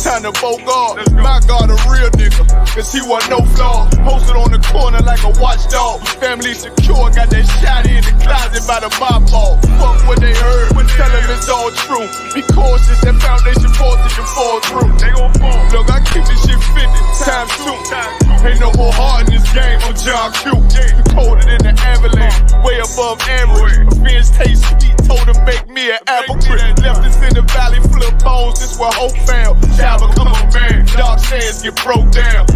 time to bogart. My God, a real nigga, cause he wasn't no flaw. Posted on the corner like a watchdog. Family secure, got that shot in the closet by the mob ball. Fuck what they heard, tell them it's all true. Be cautious, that foundation falls till you fall through. They gon' fall. Look, I keep this shit 50 times 2. Ain't no more heart in this game, I'm John Q. Colder than the avalanche, way above average. Revenge taste sweet, told him make me an apple tree. Left us in the valley full of bones, this where hope found. Child become a man, dark sands get broke down.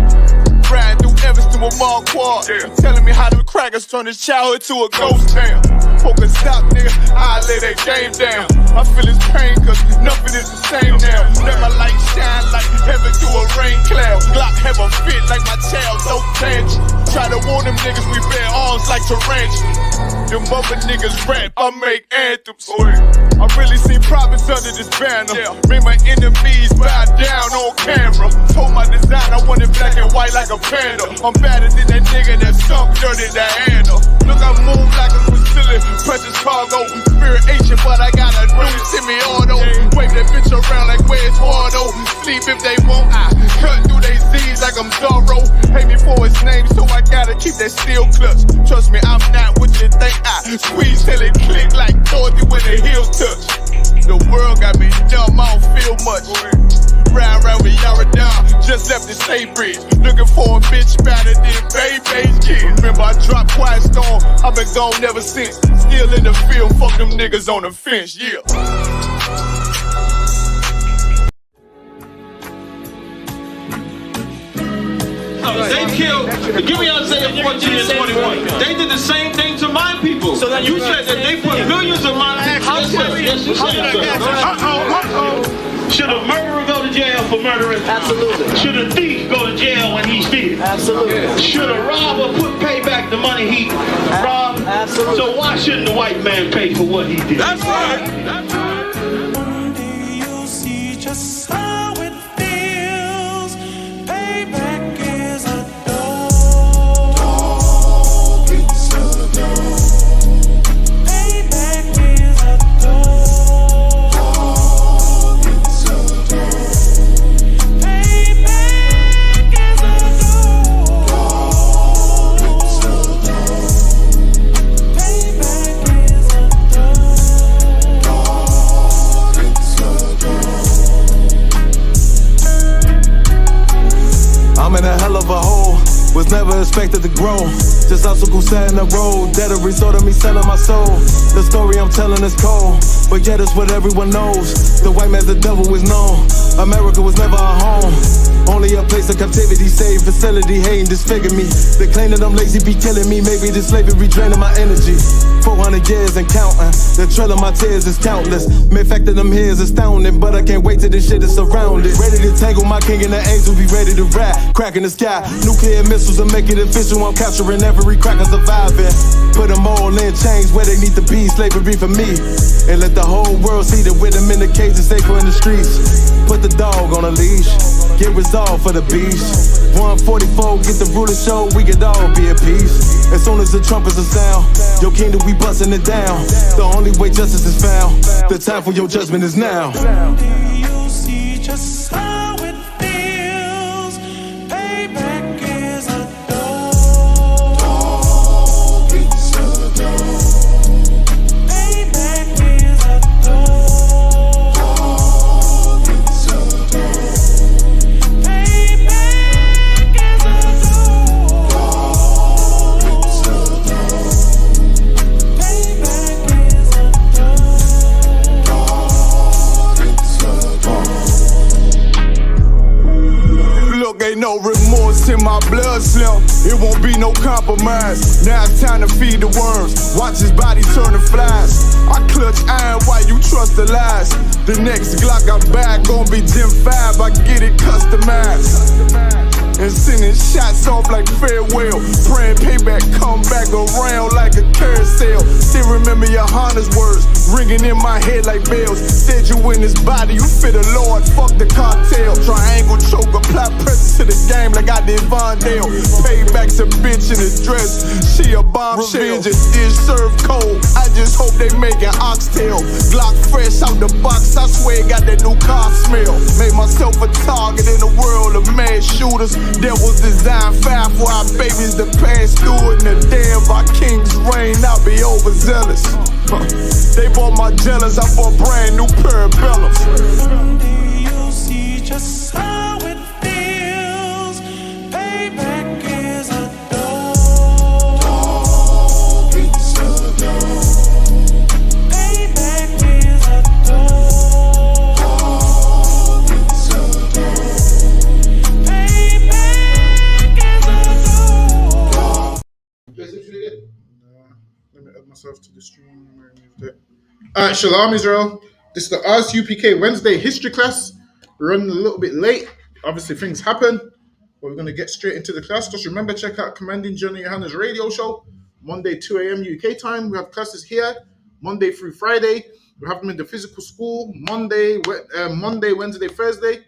Riding through Evanston with Mark Quad. Telling me how them crackers turned his childhood to a ghost town. Poker stop, nigga, I lay that game down. I feel his pain, cause nothing is the same now. Let my light shine like heaven through a rain cloud. Glock have a fit like my child, no tangent. Try to warn them niggas, we bear arms like tarantulas. Them other niggas rap, I make anthems. I really seen profits under this banner. Made my enemies bow down on camera. Told my design I wanted black and white like a panda. I'm better than that nigga that sunk dirty Diana. Look, I move like a facility, precious cargo. Spirit ancient, but I got a new semi-auto. Wave that bitch around like where's Wardo. Sleep if they won't, I cut through they Z's like I'm Zorro. Hate me for his name, so I gotta keep that steel clutch. Trust me, I'm not what you think. I squeeze till it click like Dorothy when the heels touch. The world got me dumb, I don't feel much. Ride around with Yara down, just left the state bridge. Looking for a bitch better than Baby's kid. Remember I dropped Quiet Storm, I've been gone never since. Still in the field, fuck them niggas on the fence, yeah. They killed, give me Isaiah 14 and 21. They did the same thing to my people. So you said that they put millions of my houses. Should a murderer go to jail for murdering? Absolutely. Should a thief go to jail when he steals? Absolutely. Should a robber pay back the money he robbed? Absolutely. So why shouldn't the white man pay for what he did? That's right. That's right. One day you'll see just how it feels. Payback is a dog. It's a dog. Payback is a dog. It's a dog. Payback is a dog. It's a dog. Payback is a dog. It's a dog. I'm in a hell of a hole, was never expected to grow. Just obstacle set in the road, that a result of me selling my soul. The story I'm telling is cold, but yet it's what everyone knows. The white man's the devil is known. America was never a home, only a place of captivity, safe facility, hating disfigure me. They claim that I'm lazy, be killing me. Maybe this slavery draining my energy. 400 years and counting, the trail of my tears is countless. Main fact that I'm here is astounding, but I can't wait till this shit is surrounded. Ready to tangle my king and the angel, be ready to rap. Crack in the sky, nuclear missiles will make it official. I'm capturing every cracker surviving. Put them all in chains where they need to be, slavery for me. And let the whole world see that with them in the cage is safer in the streets. Put the dog on a leash, get resolved for the beast. 144, get the ruler show, we could all be at peace. As soon as the trumpets are sound, your kingdom we busting it down. The only way justice is found, the time for your judgment is now. One day you'll see just how it feels. Payback is a dog. It's a dog. Payback is a dog. It's a dog. Payback is a dog. It's a dog. Payback is a dog. Look, ain't no remorse in my blood slim. It won't be no compromise. Now it's time to feed the worms. Watch his body turn to flies. I clutch iron while you trust the lies. The next Glock I buy gon' be Gen 5. I get it customized. And sending shots off like farewell. Praying payback come back around like a carousel. cell. Still remember your Honda's words ringing in my head like bells. Said you in this body, you fit a Lord, fuck the cartel. Triangle choke, apply pressure to the game like I did Vondale. Payback's a bitch in a dress, she a bombshell. Revenge is served cold, I just hope they making oxtail. Glock fresh out the box, I swear it got that new car smell. Made myself a target in the world of mad shooters. Devils design fire for our babies to pass through. In the day of our king's reign, I'll be overzealous. They bought my jealous, I bought brand new parabellums. Someday you'll see just how it feels. Payback is a dog. It's a dog. Payback is a dog. It's a dog. Payback is a dog. Let me add myself to the stream. Alright, Shalom Israel. This is the ISUPK Wednesday history class. We're running a little bit late. Obviously, things happen, but we're going to get straight into the class. Just remember, check out Commanding General Yohanna's radio show, Monday, 2 a.m. UK time. We have classes here, Monday through Friday. We have them in the physical school, Monday, Wednesday, Thursday,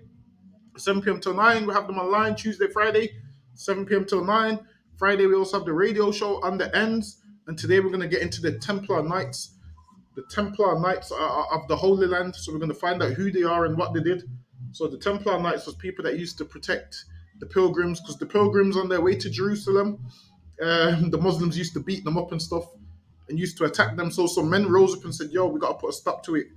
7 p.m. till 9. We have them online Tuesday, Friday, 7 p.m. till 9. Friday, we also have the radio show on the ends. And today, we're going to get into the Templar Knights. The Templar Knights of the Holy Land. So we're going to find out who they are and what they did. So the Templar Knights was people that used to protect the pilgrims, because the pilgrims on their way to Jerusalem, the Muslims used to beat them up and stuff and used to attack them. So some men rose up and said, yo, we got to put a stop to it.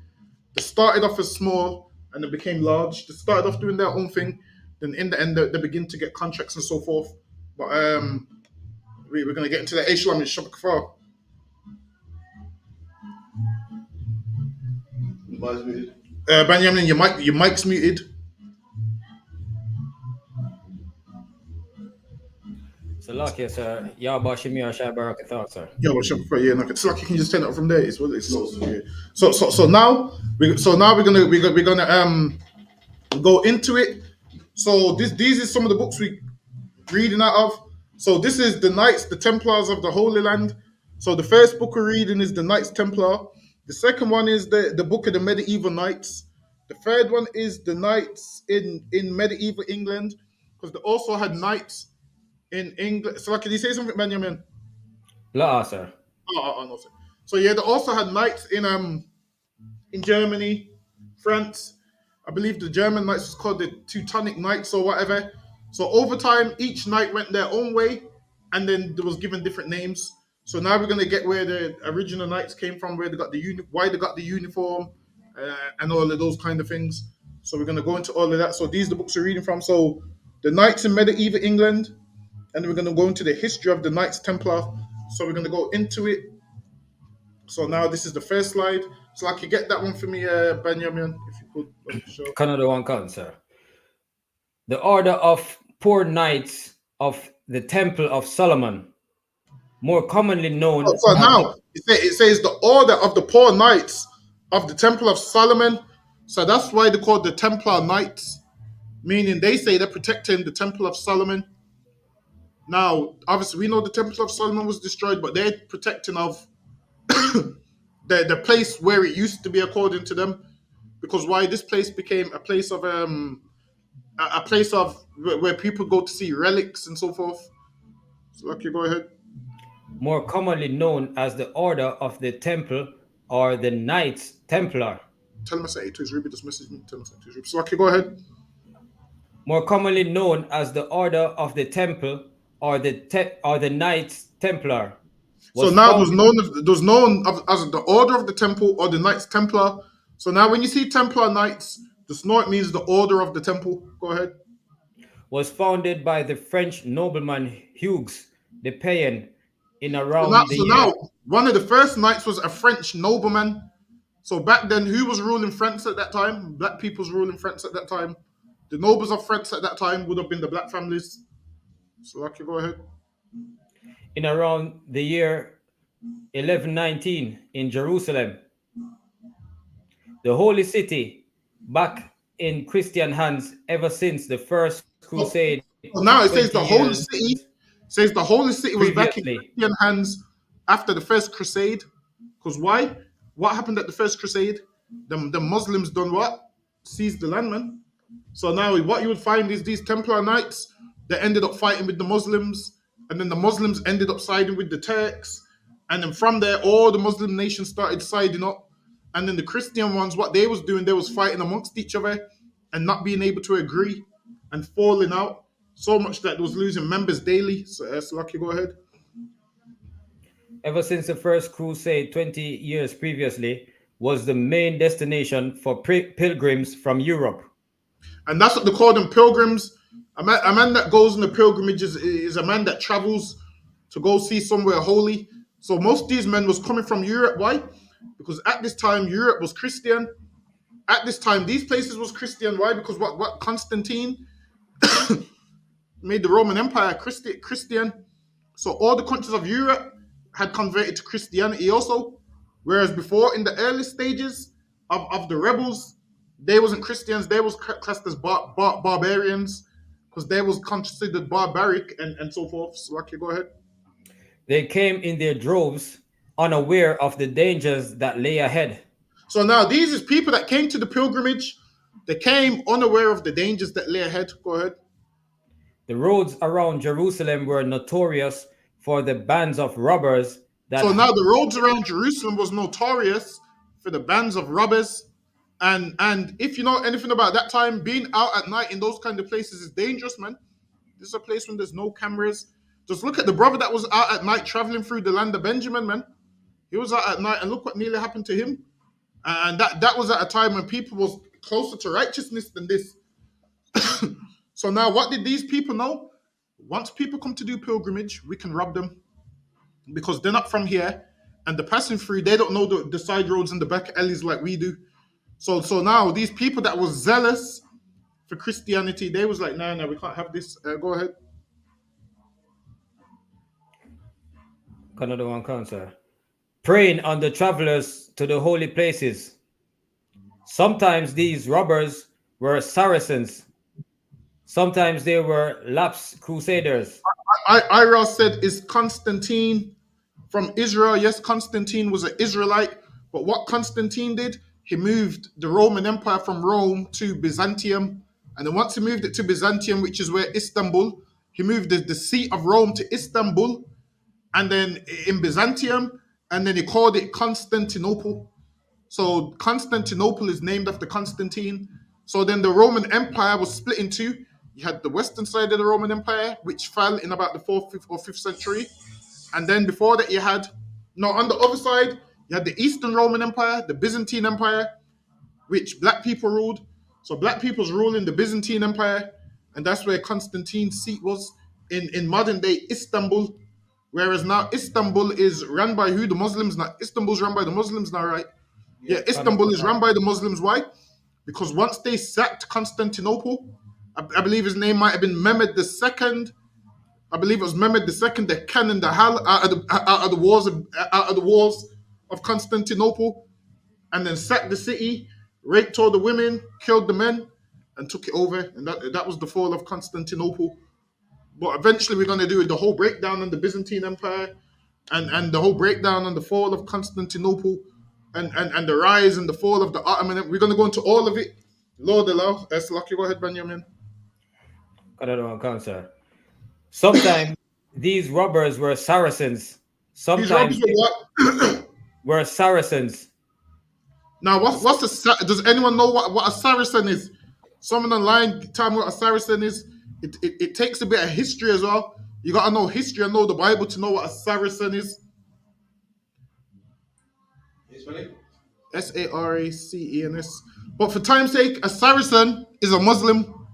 They started off as small and they became large. They started off doing their own thing. Then in the end, they begin to get contracts and so forth. But we're going to get into the Shalom and ISUPK. Benjamin, your mic's muted. Salakia, sir. Yahba Shemir Shabarak thought, sir. Yeah, well, Shopify, yeah, no, it's like you can just turn it up from there. It's what it's yeah. So now we're gonna go into it. So these is some of the books we reading out of. So this is the Knights, the Templars of the Holy Land. So the first book we're reading is the Knights Templar. The second one is the book of the medieval knights. The third one is the knights in medieval England, because they also had knights in England. So can you say something, Benjamin? La, sir. Oh, no, sir. So yeah, they also had knights in Germany, France. I believe the German knights was called the Teutonic Knights or whatever. So over time, each knight went their own way, and then there was given different names. So now we're gonna get where the original knights came from, where they got the why they got the uniform, and all of those kind of things. So we're gonna go into all of that. So these are the books we're reading from. So the knights in medieval England, and then we're gonna go into the history of the Knights Templar. So we're gonna go into it. So now this is the first slide. So I could get that one for me, Benjamin, if you could. Sure. Canada one count, sir. The Order of Poor Knights of the Temple of Solomon, more commonly known. So now it says the Order of the Poor Knights of the Temple of Solomon. So that's why they're called the Templar Knights, meaning they say they're protecting the Temple of Solomon. Now, obviously, we know the Temple of Solomon was destroyed, but they're protecting of the place where it used to be, according to them. Because why this place became a place of where people go to see relics and so forth. So, Lucky, go ahead. More commonly known as the Order of the Temple or the Knights Templar. Tell him I say it to his Ruby. Just message me. Tell him I say it to his Ruby. So, Lucky, go ahead. More commonly known as the Order of the Temple or the Knights Templar. So now there's known as the Order of the Temple or the Knights Templar. So now when you see Templar Knights, the snort means the Order of the Temple. Go ahead. Was founded by the French nobleman Hugues de Payen in around now one of the first knights was a French nobleman. So back then, who was ruling France at that time? Black people's ruling France at that time. The nobles of France at that time would have been the black families. So Lucky, go ahead. In around the year 1119 in Jerusalem, the Holy City, back in Christian hands ever since the First Crusade. Now it says the Holy City. Says the Holy City was back in Christian hands after the first crusade. Because why? What happened at the first crusade? The Muslims done what? Seized the land, man. So now what you would find is these Templar Knights that ended up fighting with the Muslims, and then the Muslims ended up siding with the Turks, and then from there all the Muslim nations started siding up, and then the Christian ones, what they was doing, they was fighting amongst each other and not being able to agree and falling out so much that it was losing members daily. So Lucky, go ahead. Ever since the first crusade 20 years previously was the main destination for pilgrims from Europe. And that's what they call them, pilgrims. A man that goes on the pilgrimage is a man that travels to go see somewhere holy. So most of these men was coming from Europe. Why? Because at this time Europe was Christian. At this time these places was Christian. Why? Because what Constantine made the Roman Empire Christian. So all the countries of Europe had converted to Christianity also. Whereas before, in the early stages of the rebels, they wasn't Christians. They was classed as barbarians because they was considered barbaric and so forth. So, Lucky, go ahead. They came in their droves, unaware of the dangers that lay ahead. So now these is people that came to the pilgrimage. They came unaware of the dangers that lay ahead. Go ahead. The roads around Jerusalem were notorious for the bands of robbers that... So now the roads around Jerusalem was notorious for the bands of robbers. And if you know anything about that time, being out at night in those kind of places is dangerous, man. This is a place when there's no cameras. Just look at the brother that was out at night traveling through the land of Benjamin, man. He was out at night, and look what nearly happened to him. And that was at a time when people was closer to righteousness than this. So now what did these people know? Once people come to do pilgrimage, we can rob them because they're not from here. And they're passing through, they don't know the side roads and the back alleys like we do. So now these people that was zealous for Christianity, they was like, no, we can't have this. Go ahead. Another one, cancer. Preying on the travelers to the holy places. Sometimes these robbers were Saracens. Sometimes they were lapsed crusaders. Ira said, is Constantine from Israel? Yes, Constantine was an Israelite. But what Constantine did, he moved the Roman Empire from Rome to Byzantium. And then once he moved it to Byzantium, which is where Istanbul, he moved the seat of Rome to Istanbul. And then in Byzantium, and then he called it Constantinople. So Constantinople is named after Constantine. So then the Roman Empire was split in two. You had the western side of the Roman Empire, which fell in about the 4th, 5th, or 5th century. And then before that, on the other side, you had the Eastern Roman Empire, the Byzantine Empire, which black people ruled. So black people's ruling the Byzantine Empire, and that's where Constantine's seat was in modern day Istanbul. Whereas now Istanbul is run by who? The Muslims now. Istanbul's run by the Muslims now, right? Yeah, Istanbul is run by the Muslims. Why? Because once they sacked Constantinople, I believe his name might have been Mehmed II. I believe it was Mehmed II that cannoned the hell out of the walls of Constantinople, and then sacked the city, raped all the women, killed the men, and took it over. And that was the fall of Constantinople. But eventually we're going to do the whole breakdown on the Byzantine Empire and the whole breakdown on the fall of Constantinople and the rise and the fall of the Ottoman Empire. We're going to go into all of it. Lord allow. That's lucky. Go ahead, Benjamin. Sometimes these robbers were Saracens. Sometimes these robbers were Saracens. Now, does anyone know what a Saracen is? Someone online tell me what a Saracen is. It takes a bit of history as well. You got to know history and know the Bible to know what a Saracen is. Saracens. But for time's sake, a Saracen is a Muslim.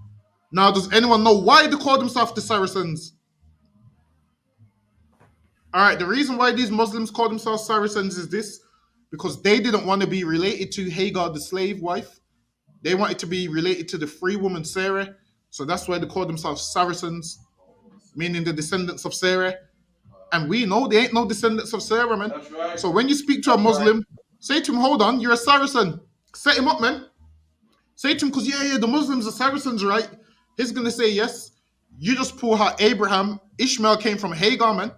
Now, does anyone know why they call themselves the Saracens? All right, the reason why these Muslims call themselves Saracens is this: because they didn't want to be related to Hagar, the slave wife. They wanted to be related to the free woman Sarah. So that's why they call themselves Saracens, meaning the descendants of Sarah. And we know they ain't no descendants of Sarah, man. That's right. So when you speak to a Muslim, say to him, hold on, you're a Saracen. Set him up, man. Say to him, because the Muslims are Saracens, right? He's going to say, yes. You just pull how Ishmael came from Hagar, man.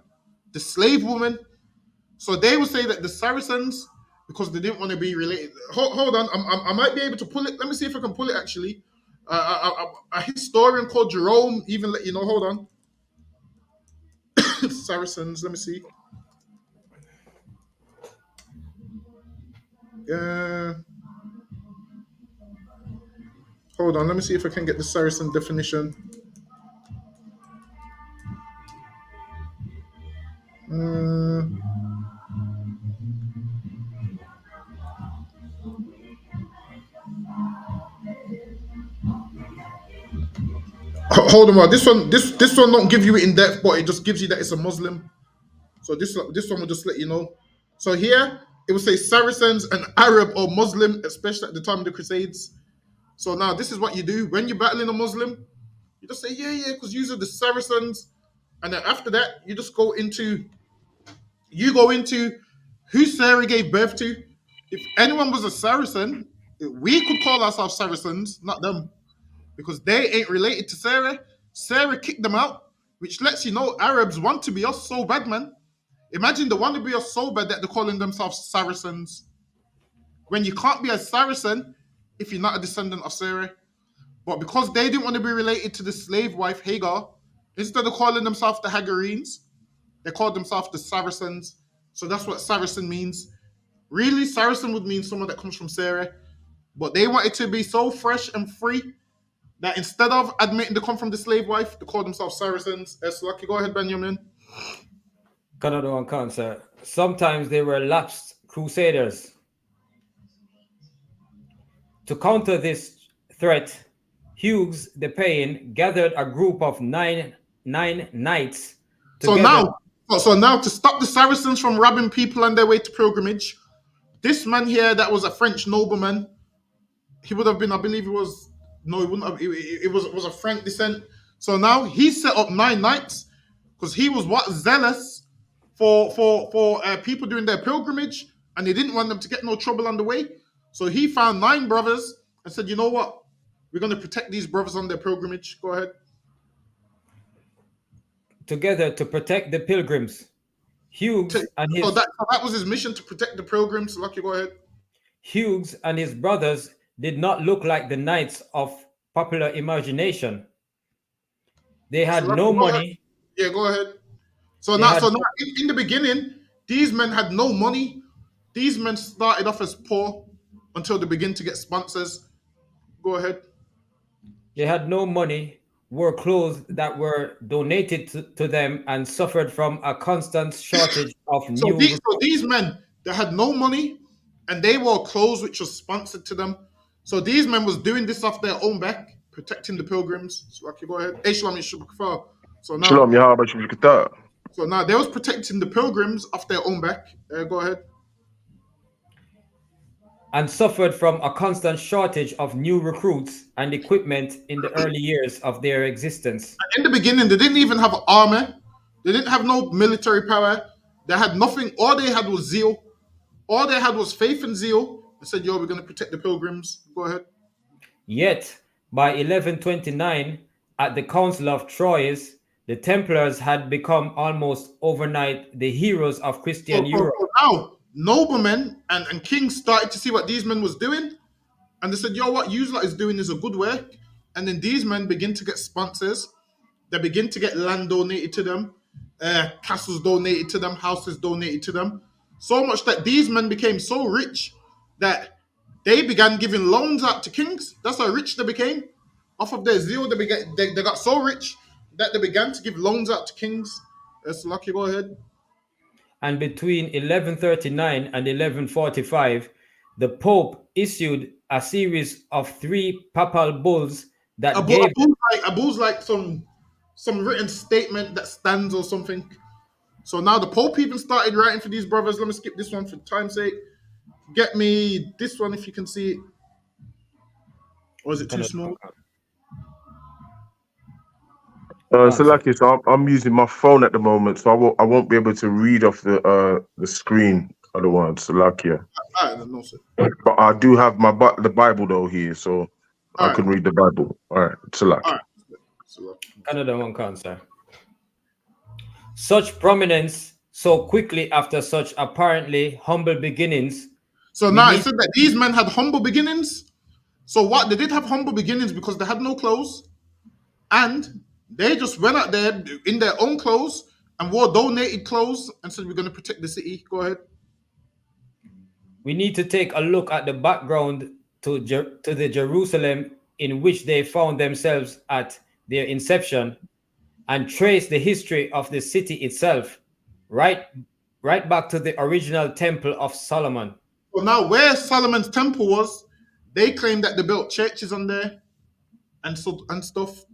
The slave woman. So they would say that the Saracens, because they didn't want to be related. Hold on, I might be able to pull it. Let me see if I can pull it actually. A historian called Jerome even let you know. Hold on. Saracens, let me see. Hold on, let me see if I can get the Saracen definition. Hold on, this one don't give you it in depth, but it just gives you that it's a Muslim. So this one will just let you know. So here it will say Saracens, an Arab or Muslim, especially at the time of the Crusades. So now this is what you do when you're battling a Muslim. You just say yeah, because these are the Saracens, and then after that you just go into who Sarah gave birth to. If anyone was a Saracen, we could call ourselves Saracens, not them, because they ain't related to Sarah. Sarah kicked them out, which lets you know Arabs want to be us so bad, man. Imagine they want to be us so bad that they're calling themselves Saracens. When you can't be a Saracen if you're not a descendant of Sarah. But because they didn't want to be related to the slave wife Hagar, instead of calling themselves the Hagarenes, they called themselves the Saracens. So that's what Saracen means. Really, Saracen would mean someone that comes from Sarah. But they wanted to be so fresh and free that instead of admitting to come from the slave wife, they called themselves Saracens. Lucky, go ahead, Benjamin. Canada and cancer. Sometimes they were lapsed crusaders. To counter this threat, Hughes the Payne gathered a group of nine knights. So now to stop the Saracens from robbing people on their way to pilgrimage, this man here that was a French nobleman, he would have been, I believe he was, no, he wouldn't have, it was a Frank descent. So now he set up 9 knights because he was zealous for people doing their pilgrimage, and he didn't want them to get no trouble on the way. So he found 9 brothers and said, you know what? We're going to protect these brothers on their pilgrimage. Go ahead. Together to protect the pilgrims. Hughes and his... So that was his mission, to protect the pilgrims. Lucky, go ahead. Hughes and his brothers did not look like the knights of popular imagination. They had no money. Yeah, go ahead. So now in the beginning, these men had no money. These men started off as poor until they begin to get sponsors. Go ahead. They had no money, wore clothes that were donated to them, and suffered from a constant shortage of So these men, they had no money, and they wore clothes which was sponsored to them. So these men was doing this off their own back, protecting the pilgrims. So okay, go ahead. Shalom ISUPK. So now they was protecting the pilgrims off their own back. Go ahead. And suffered from a constant shortage of new recruits and equipment in the early years of their existence. In the beginning, they didn't even have an army. They didn't have no military power. They had nothing. All they had was zeal. All they had was faith and zeal. They said, yo, we're going to protect the pilgrims. Go ahead. Yet, by 1129, at the Council of Troyes, the Templars had become almost overnight the heroes of Christian Europe. Now, noblemen and kings started to see what these men was doing, and they said, yo, what you lot is doing is a good work. And then these men begin to get sponsors. They begin to get land donated to them, castles donated to them, houses donated to them. So much that these men became so rich that they began giving loans out to kings. That's how rich they became. Off of their zeal, they got so rich that they began to give loans out to kings. Lucky, go ahead. And between 1139 and 1145, the Pope issued a series of 3 papal bulls that a bull's like some written statement that stands or something. So now the Pope even started writing for these brothers. Let me skip this one for time's sake. Get me this one if you can see it. Or is it too small? So I'm using my phone at the moment, so I won't be able to read off the screen otherwise. So No, sir. But I do have the Bible though here, so I can read the Bible. All right, Canada one cancer. Such prominence so quickly after such apparently humble beginnings, So we now it need said that these men had humble beginnings. So what? They did have humble beginnings because they had no clothes, and they just went out there in their own clothes and wore donated clothes and said, "We're going to protect the city." Go ahead. we need to take a look at the background to the Jerusalem in which they found themselves at their inception and trace the history of the city itself, right, right back to the original Temple of Solomon. So now, where Solomon's temple was, they claim that they built churches on there and stuff.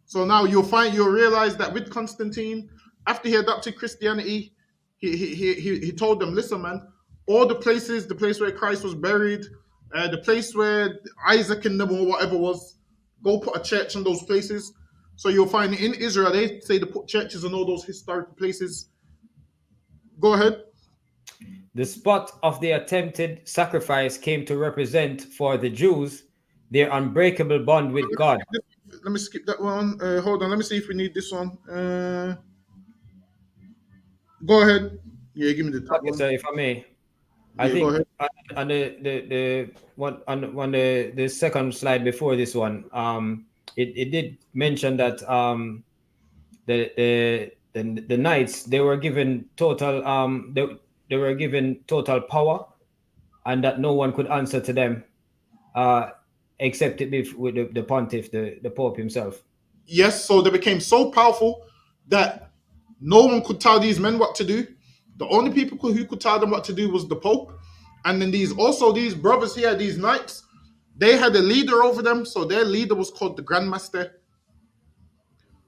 So now you'll realize that with Constantine, after he adopted Christianity, he told them, listen, man, all the places, the place where Christ was buried, the place where Isaac and them or whatever was, go put a church in those places. So you'll find in Israel they say to put churches in all those historical places. Go ahead. The spot of the attempted sacrifice came to represent for the Jews their unbreakable bond with God. Let me skip that one. Hold on. Let me see if we need this one. Go ahead. Yeah, give me that Okay, one. so if I may, I Yeah, go think ahead. on the one on the second slide before this one, it did mention that the knights they were given total they were given total power, and that no one could answer to them, uh, except it be with the pontiff, the pope himself. Yes, so they became so powerful that no one could tell these men what to do. The only people who could tell them what to do was the Pope. And then these brothers here, these knights, they had a leader over them. So their leader was called the Grand Master.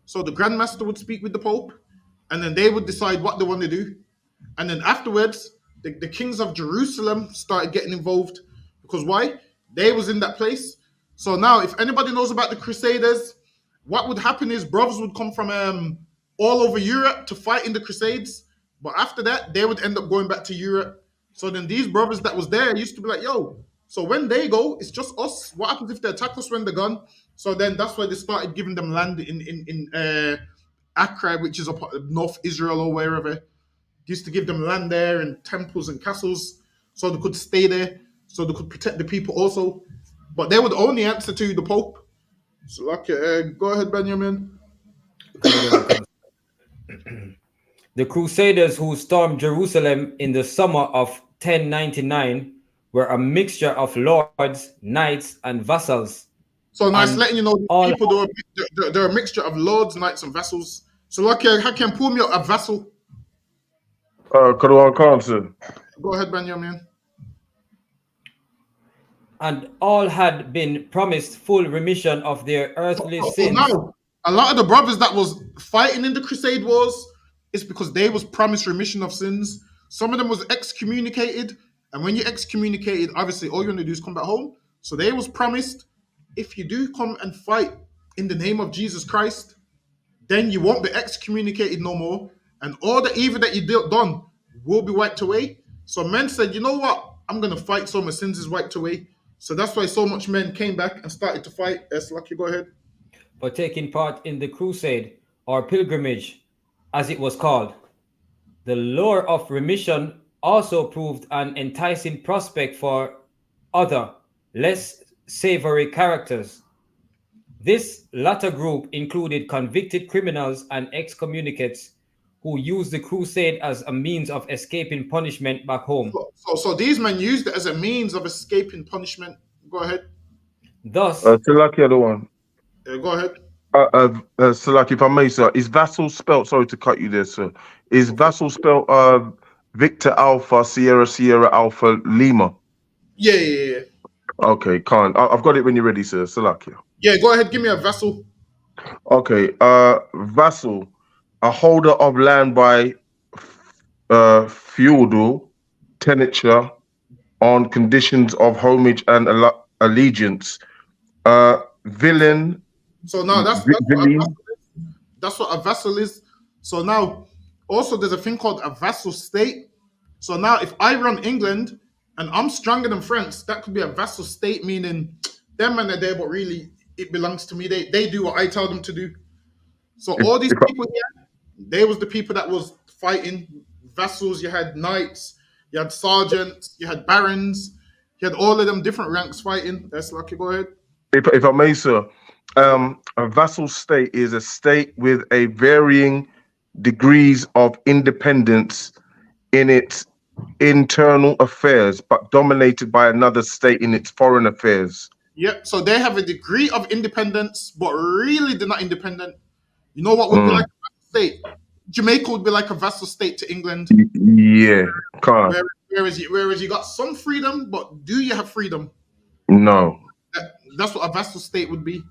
So the Grand Master would speak with the Pope, and then they would decide what they want to do. And then afterwards, the kings of Jerusalem started getting involved because why? They was in that place. So now, if anybody knows about the Crusaders, what would happen is brothers would come from all over Europe to fight in the Crusades. But after that, they would end up going back to Europe. So then these brothers that was there used to be like, yo, so when they go, it's just us. What happens if they attack us when they're gone? So then that's why they started giving them land in Accra, which is up North Israel or wherever. Used to give them land there and temples and castles so they could stay there, so they could protect the people also. But they would only answer to the Pope. So, go ahead, Benjamin. The Crusaders who stormed Jerusalem in the summer of 1099 were a mixture of lords, knights, and vassals. So nice And letting you know these all people, they're a mixture of lords, knights, and vassals. So, how can pull me a vassal? Karuan Khanson. Go ahead, Benjamin. and all had been promised full remission of their earthly So sins. now, a lot of the brothers that was fighting in the Crusade wars is because they was promised remission of sins. Some of them was excommunicated, and when you're excommunicated, obviously all you're gonna do is come back home. So they was promised, if you do come and fight in the name of Jesus Christ, then you won't be excommunicated no more, and all the evil that you done will be wiped away. So men said, you know what? I'm gonna fight so my sins is wiped away. So that's why so much men came back and started to fight. Lucky, go ahead. For taking part in the crusade or pilgrimage, as it was called. The lure of remission also proved an enticing prospect for other, less savory characters. This latter group included convicted criminals and excommunicates who used the crusade as a means of escaping punishment back home. So these men used it as a means of escaping punishment. Go ahead. Thus, Salaki, other one. Go ahead. Salaki, if I may, sir, is vassal spelled? Sorry to cut you there, sir. Is vassal spelled Victor Alpha Sierra Sierra Alpha Lima? Yeah. Okay, can't. I've got it when you're ready, sir. Salaki. Yeah, go ahead. Give me a vassal. Okay, vassal, a holder of land by feudal tenature on conditions of homage and allegiance. Villain. So now that's what a vassal is. So now also there's a thing called a vassal state. So now if I run England and I'm stronger than France, that could be a vassal state, meaning them men are there, but really it belongs to me. They do what I tell them to do. So all these people here, they was the people that was fighting vassals, you had knights, you had sergeants, you had barons, you had all of them different ranks fighting. That's lucky. Go ahead. If I may, sir, a vassal state is a state with a varying degrees of independence in its internal affairs, but dominated by another state in its foreign affairs. Yep. So they have a degree of independence, but really they're not independent. You know what would be like a vassal state? Jamaica would be like a vassal state to England. Yeah, can't. Whereas you got some freedom, but do you have freedom? No. That's what a vassal state would be.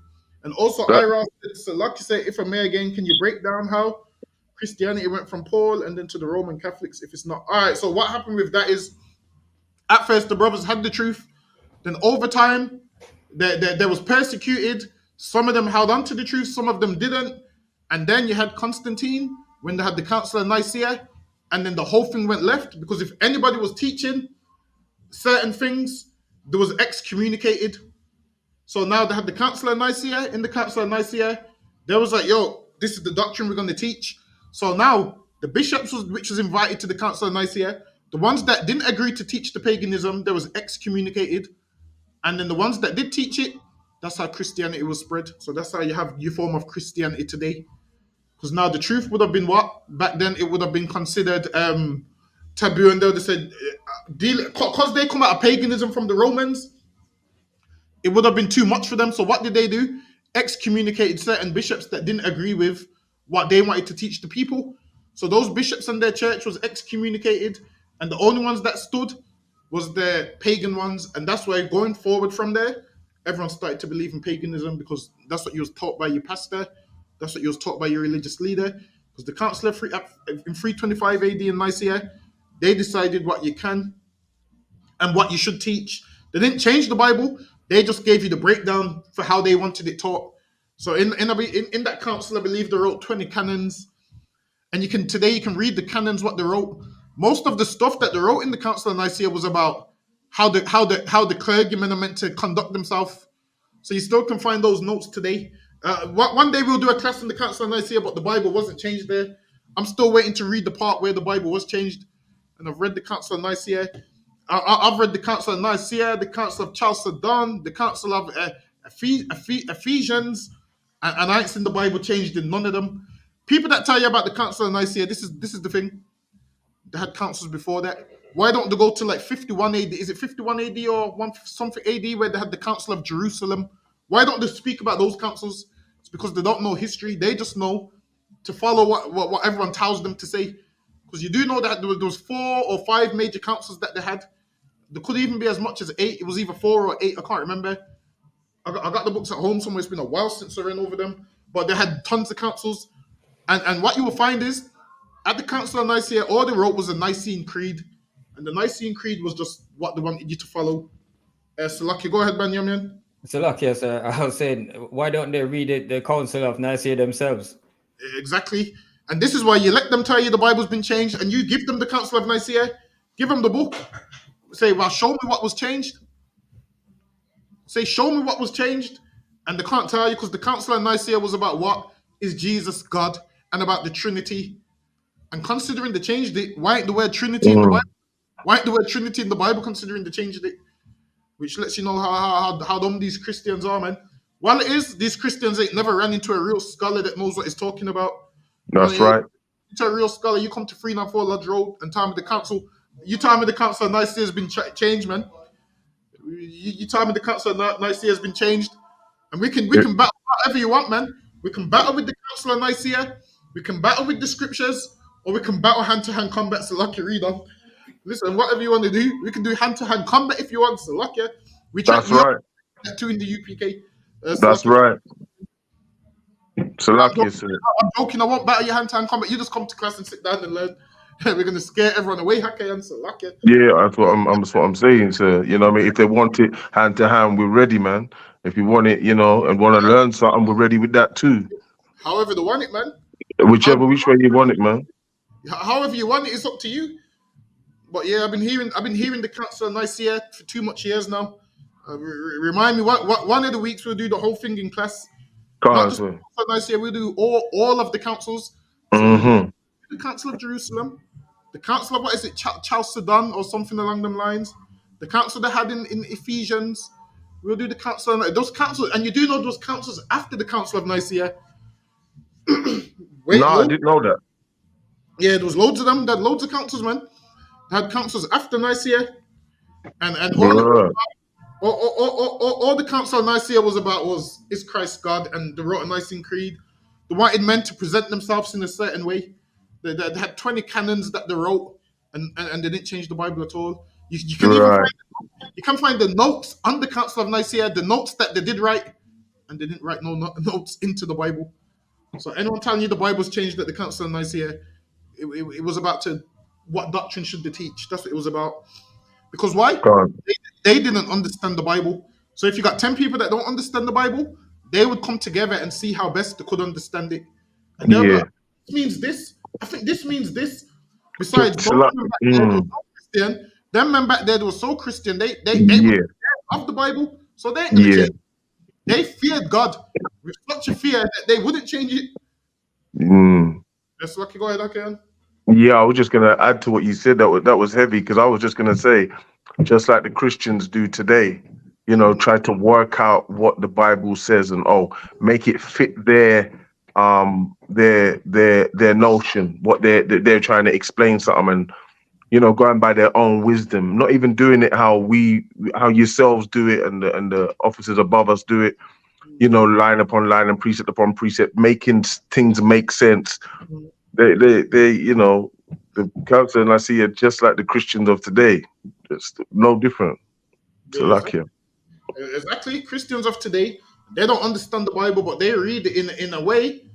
And also, That- Ira said, so like you say, if I may again, can you break down how Christianity went from Paul and then to the Roman Catholics if it's not? All right, so what happened with that is at first the brothers had the truth. Then over time, they was persecuted. Some of them held on to the truth, some of them didn't. And then you had Constantine when they had the Council of Nicaea, and then the whole thing went left because if anybody was teaching certain things, they was excommunicated. So now they had the Council of Nicaea. In the Council of Nicaea, they was like, yo, this is the doctrine we're going to teach. So now the bishops, which was invited to the Council of Nicaea, the ones that didn't agree to teach the paganism, they was excommunicated. And then the ones that did teach it, that's how Christianity was spread. So that's how you have your form of Christianity today. Because now the truth would have been what? Back then it would have been considered taboo. And they would have said, because they come out of paganism from the Romans, it would have been too much for them. So what did they do? Excommunicated certain bishops that didn't agree with what they wanted to teach the people. So those bishops and their church was excommunicated, and the only ones that stood was the pagan ones. And that's why going forward from there, everyone started to believe in paganism because that's what you was taught by your pastor. That's what you was taught by your religious leader. Because the Council of in 325 AD in Nicaea, they decided what you can and what you should teach. They didn't change the Bible. They just gave you the breakdown for how they wanted it taught. So in that council, I believe they wrote 20 canons. And today you can read the canons, what they wrote. Most of the stuff that they wrote in the Council of Nicaea was about how the clergymen are meant to conduct themselves. So you still can find those notes today. One day we'll do a class in the Council of Nicaea, but the Bible wasn't changed there. I'm still waiting to read the part where the Bible was changed. And I've read the Council of Nicaea. I've read the Council of Nicaea, the Council of Chalcedon, the Council of Ephesians, and I ain't seen the Bible changed in none of them. People that tell you about the Council of Nicaea, this is the thing. They had councils before that. Why don't they go to like 51 AD? Is it 51 AD or something AD where they had the Council of Jerusalem? Why don't they speak about those councils? It's because they don't know history. They just know to follow what everyone tells them to say. Because you do know that there was 4 or 5 major councils that they had. There could even be as much as 8. It was either 4 or 8. I can't remember. I got the books at home somewhere. It's been a while since I ran over them. But they had tons of councils. And what you will find is, at the Council of Nicaea, all they wrote was a Nicene Creed. And the Nicene Creed was just what they wanted you to follow. So, Lucky, go ahead, Benjamin. So, Lucky, yes, I was saying, why don't they read it, the Council of Nicaea themselves? Exactly. And this is why you let them tell you the Bible's been changed, and you give them the Council of Nicaea, give them the book. Say, well, show me what was changed. Say, show me what was changed. And they can't tell you because the Council of Nicaea was about what? Is Jesus God? And about the Trinity. And considering they changed it, why ain't the word Trinity in the Bible? Why ain't the word Trinity in the Bible considering they changed it? Which lets you know how dumb these Christians are, man. Well, it is, these Christians ain't never ran into a real scholar that knows what he's talking about. That's right. To a real scholar, you come to 394 Lodge Road and tell me the council. You tell me the Council of Nicaea has been changed, man. You tell me the Council of Nicaea has been changed, and we can battle whatever you want, man. We can battle with the Council of Nicaea, we can battle with the scriptures, or we can battle hand-to-hand combat. So lucky reader. Listen, whatever you want to do, we can do hand-to-hand combat if you want. So lucky. That's right. Too in the UPK. That's right. So lucky. I'm joking. I won't battle your hand-to-hand combat. You just come to class and sit down and learn. We're gonna scare everyone away, Hake and so lucky. Yeah, that's what I'm saying. So you know, what I mean, if they want it hand to hand, we're ready, man. If you want it, you know, and want to learn something, we're ready with that too. However they want it, man. Which way you want it, man. However you want it, it's up to you. But yeah, I've been hearing the Council of Nicaea for too much years now. Remind me, one of the weeks we'll do the whole thing in class. Not just the Council of Nicaea, we'll do all of the councils. So the Council of Jerusalem, The council of what is it, Chalcedon or something along them lines. The council they had in Ephesians. We'll do the council. Those councils, and you do know those councils after the council of Nicaea. No, I didn't know that. Yeah, there was loads of them. They had loads of councils, man. They had councils after Nicaea, and all the council of Nicaea was about was is Christ God, and they wrote a Nicene Creed. They wanted men to present themselves in a certain way. They had 20 canons that they wrote, and they didn't change the Bible at all. You can even find the notes on the council of Nicaea, the notes that they did write, and they didn't write no notes into the Bible. So anyone telling you the Bible's changed at the council of Nicaea, it was about what doctrine should they teach. That's what it was about. Because why? They didn't understand the Bible. So if you got 10 people that don't understand the Bible, they would come together and see how best they could understand it. And they'll be like, this means this. I think this means this. Besides, them men back there were so Christian, they were scared of the Bible, so they ain't gonna change. They feared God with such a fear that they wouldn't change it. That's lucky. Go ahead, okay. Yeah, I was just gonna add to what you said. That was heavy, because I was just gonna say, just like the Christians do today, you know, try to work out what the Bible says and make it fit their notion, what they're trying to explain something, and you know, going by their own wisdom, not even doing it how yourselves do it, and the officers above us do it, you know, line upon line and precept upon precept, making things make sense. They you know, the council and I see it just like the Christians of today, just no different. So lucky. Exactly. Christians of today, they don't understand the Bible, but they read it in a way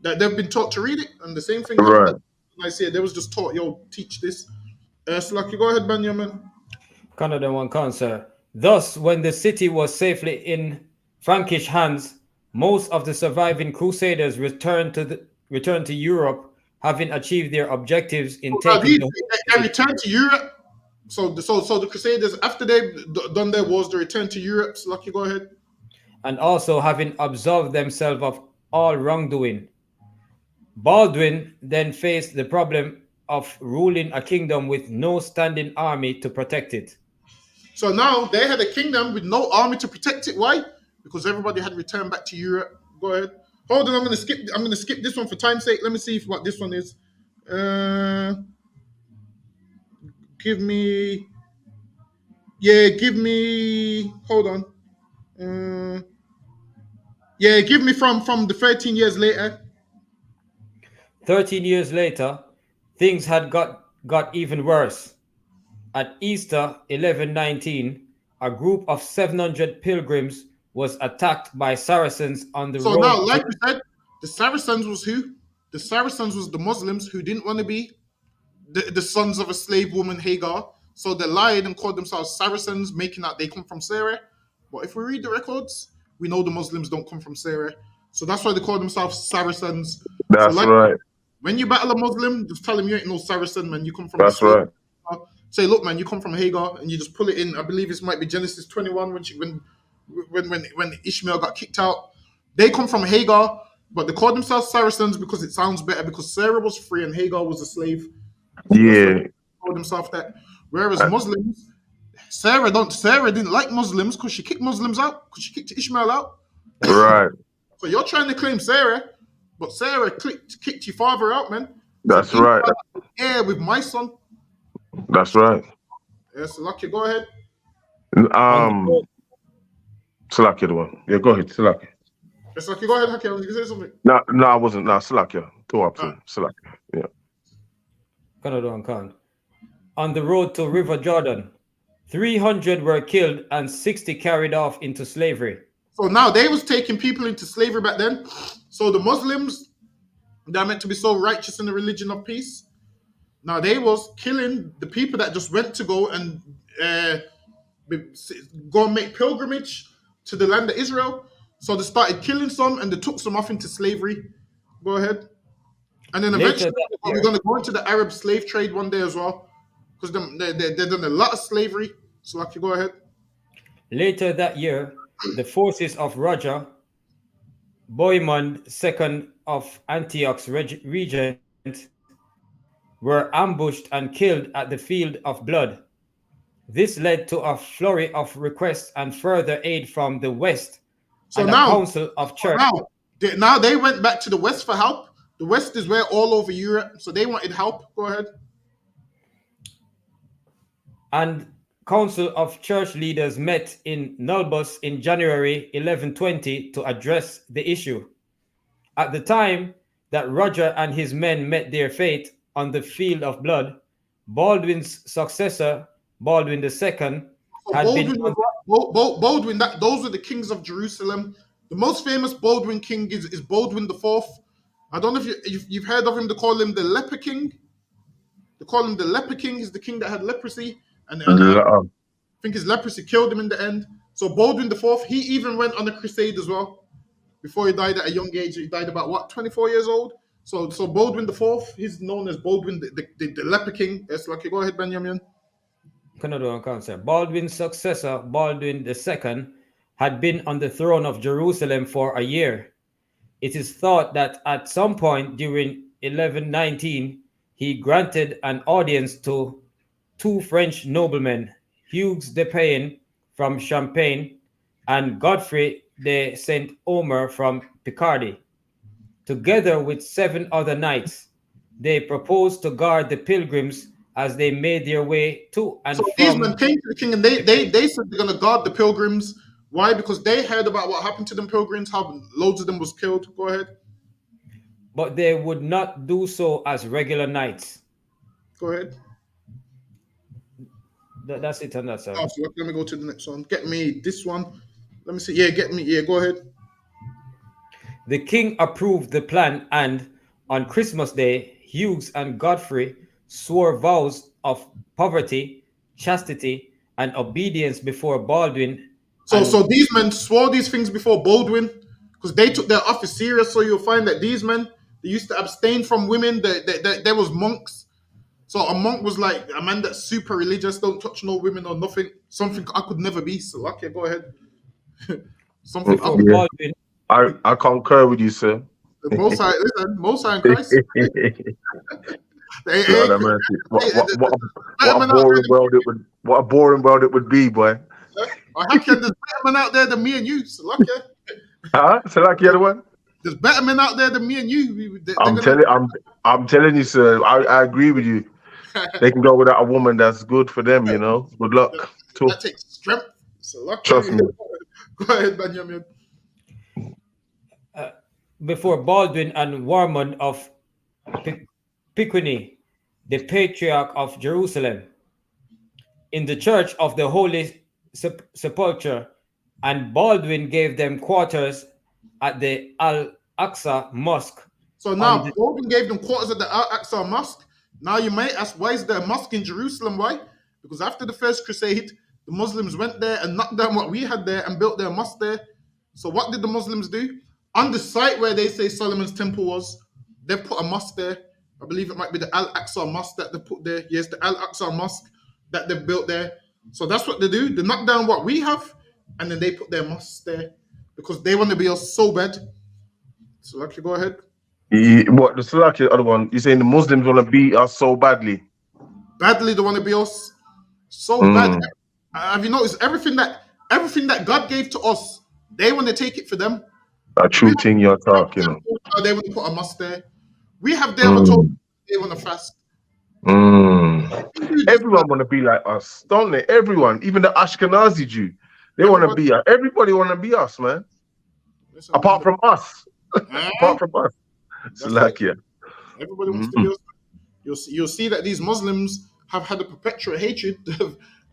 that they've been taught to read it. And the same thing happened. I say they was just taught, teach this. So lucky, go ahead, Benjamin. Canada one cancer. Thus, when the city was safely in Frankish hands, most of the surviving crusaders returned to Europe, having achieved their objectives in taking. They returned to Europe. So the Crusaders, after they done their wars, they returned to Europe. So lucky, go ahead. And also having absolved themselves of all wrongdoing. Baldwin then faced the problem of ruling a kingdom with no standing army to protect it. So now they had a kingdom with no army to protect it. Why? Because everybody had returned back to Europe. Go ahead. Hold on, I'm gonna skip this one for time's sake. Let me see what this one is. Give me. Hold on. Give me from the 13 years later. 13 years later, things had got even worse. At Easter 1119, a group of 700 pilgrims was attacked by Saracens on the road. So now, like we said, the Saracens was who? The Saracens was the Muslims who didn't want to be the sons of a slave woman Hagar. So they lied and called themselves Saracens, making out they come from Sarah. But if we read the records, we know the Muslims don't come from Sarah. So that's why they call themselves Saracens. That's right. When you battle a Muslim, just tell him you ain't no Saracen, man. You come from. That's right. Say, look, man, you come from Hagar, and you just pull it in. I believe it might be Genesis 21 when Ishmael got kicked out. They come from Hagar, but they call themselves Saracens because it sounds better. Because Sarah was free and Hagar was a slave. So they called themselves that. Whereas Muslims, Sarah didn't like Muslims because she kicked Muslims out, because she kicked Ishmael out. Right. So you're trying to claim Sarah, but Sarah kicked your father out, man. That's so right. Yeah, with my son. That's right. Yes, Lucky, go ahead. Salaki the one. Yeah, go ahead, Salaki. Yes, Lucky, go ahead, Haki. You say something? No, I wasn't. No, Salaki. Two up, Salaki. Yeah. On the road to River Jordan, 300 were killed and 60 carried off into slavery. So now they was taking people into slavery back then. So the Muslims, they're meant to be so righteous in the religion of peace. Now they was killing the people that just went to go and make pilgrimage to the land of Israel. So they started killing some and they took some off into slavery. Go ahead. And then eventually we're going to go into the Arab slave trade one day as well. Because they've done a lot of slavery. So Lucky, go ahead. Later that year, the forces of Roger, Bohemond II of Antioch's regent, were ambushed and killed at the field of blood. This led to a flurry of requests and further aid from the West So and a now, council of church. now they went back to the West for help. The West is where all over Europe, so they wanted help. Go ahead. And council of church leaders met in Nulbus in January 1120 to address the issue. At the time that Roger and his men met their fate on the field of blood, Baldwin's successor, Baldwin II, So had Baldwin, been Baldwin, that those are the kings of Jerusalem. The most famous Baldwin king is Baldwin IV. I don't know if you've heard of him. They call him the leper king. They call him the leper king. He's the king that had leprosy, and I think his leprosy killed him in the end. So Baldwin IV, he even went on a crusade as well. Before he died at a young age, he died about what, 24 years old. So Baldwin IV, he's known as Baldwin the leper king. Yes, okay, go ahead, Benjamin. Baldwin's successor, Baldwin II, had been on the throne of Jerusalem for a year. It is thought that at some point during 1119, he granted an audience to two French noblemen, Hugues de Payne from Champagne and Godfrey de Saint-Omer from Picardy. Together with 7 other knights, they proposed to guard the pilgrims as they made their way to and so from. These men came to the king and they said they're going to guard the pilgrims. Why? Because they heard about what happened to them pilgrims, how loads of them was killed. Go ahead. But they would not do so as regular knights. Go ahead. That's it on that side. Oh, so let me go to the next one. Get me this one. Let me see. Yeah, get me. Yeah, go ahead. The king approved the plan, and on Christmas Day, Hughes and Godfrey swore vows of poverty, chastity, and obedience before Baldwin. So these men swore these things before Baldwin because they took their office serious. So you'll find that these men, they used to abstain from women. There was monks. So a monk was like a man that's super religious, don't touch no women or nothing. Something I could never be. So okay, go ahead. Something before Baldwin. I concur with you, sir. Most High in Christ. What a boring world it would be, boy. How can there's better men out there than me and you? So okay. Huh? So like the other one? There's better men out there than me and you. I'm telling you, sir. I agree with you. They can go without a woman that's good for them, you know. Good luck. That takes strength. So trust me. Go ahead, Benjamin. Before Baldwin and Warmond of Piqueny, the patriarch of Jerusalem, in the church of the Holy Sepulchre, and Baldwin gave them quarters at the Al-Aqsa Mosque. So now Baldwin gave them quarters at the Al-Aqsa Mosque. Now you might ask, why is there a mosque in Jerusalem? Why? Because after the first crusade, the Muslims went there and knocked down what we had there and built their mosque there. So what did the Muslims do? On the site where they say Solomon's temple was, they put a mosque there. I believe it might be the Al-Aqsa Mosque that they put there. Yes, the Al-Aqsa Mosque that they've built there. So that's what they do. They knock down what we have, and then they put their mosques there because they want to be us so bad. So, Lucky, go ahead. What the Salaki other one? You're saying the Muslims want to beat us so badly? Badly, they want to be us so bad. Have you noticed everything that God gave to us? They want to take it for them. A true thing you're talking. They want to put a mosque there. We have their told they want to fast. Everyone want to be like us, don't they? Everyone, even the Ashkenazi Jew, they want to be us. Everybody want to be us, man. Listen, Apart from us. Apart from us. It's like, yeah. Everybody wants to be us. You'll see that these Muslims have had a perpetual hatred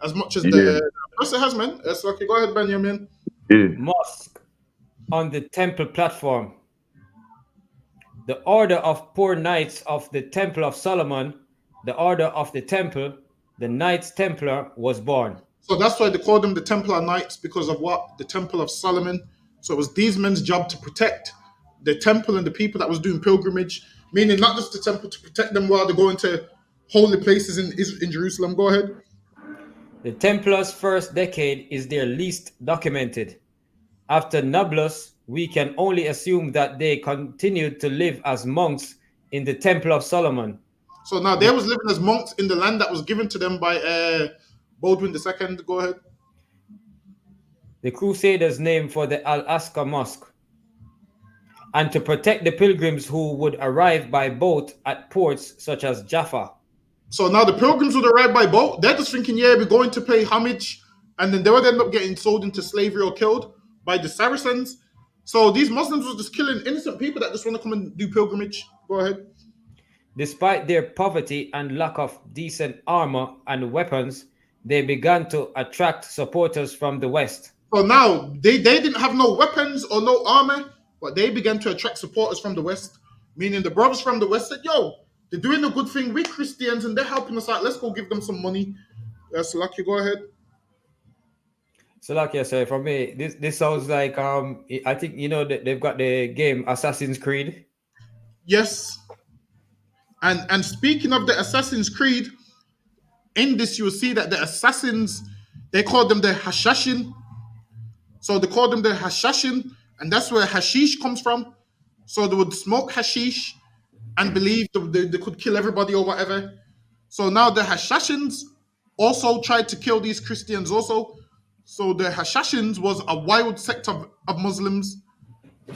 as much as the person has, man. So, okay, go ahead, Benjamin. Mosque on the temple platform. The order of poor knights of the Temple of Solomon, the order of the temple, the Knights Templar was born. So that's why they called them the Templar Knights, because of what? The Temple of Solomon. So it was these men's job to protect the temple and the people that was doing pilgrimage, meaning not just the temple, to protect them while they're going to holy places in Jerusalem. Go ahead. The Templars' first decade is their least documented. After Nablus, we can only assume that they continued to live as monks in the Temple of Solomon. So now they was living as monks in the land that was given to them by Baldwin II. Go ahead. The Crusaders named for the Al-Aqsa Mosque, and to protect the pilgrims who would arrive by boat at ports such as Jaffa. So now the pilgrims would arrive by boat. They're just thinking, yeah, we're going to pay homage, and then they would end up getting sold into slavery or killed by the Saracens. So these Muslims were just killing innocent people that just want to come and do pilgrimage. Go ahead. Despite their poverty and lack of decent armor and weapons, they began to attract supporters from the West. So now they didn't have no weapons or no armor, but they began to attract supporters from the West, meaning the brothers from the West said, yo, they're doing a good thing. We're Christians and they're helping us out. Let's go give them some money. Salaki, go ahead. So like I said, for me, this sounds like I think you know that they've got the game Assassin's Creed. Yes. And speaking of the Assassin's Creed, in this you will see that the assassins, they called them the Hashashin. So they called them the Hashashin, and that's where hashish comes from. So they would smoke hashish and believe they could kill everybody or whatever. So now the Hashashins also tried to kill these Christians also. So the Hashashins was a wild sect of Muslims.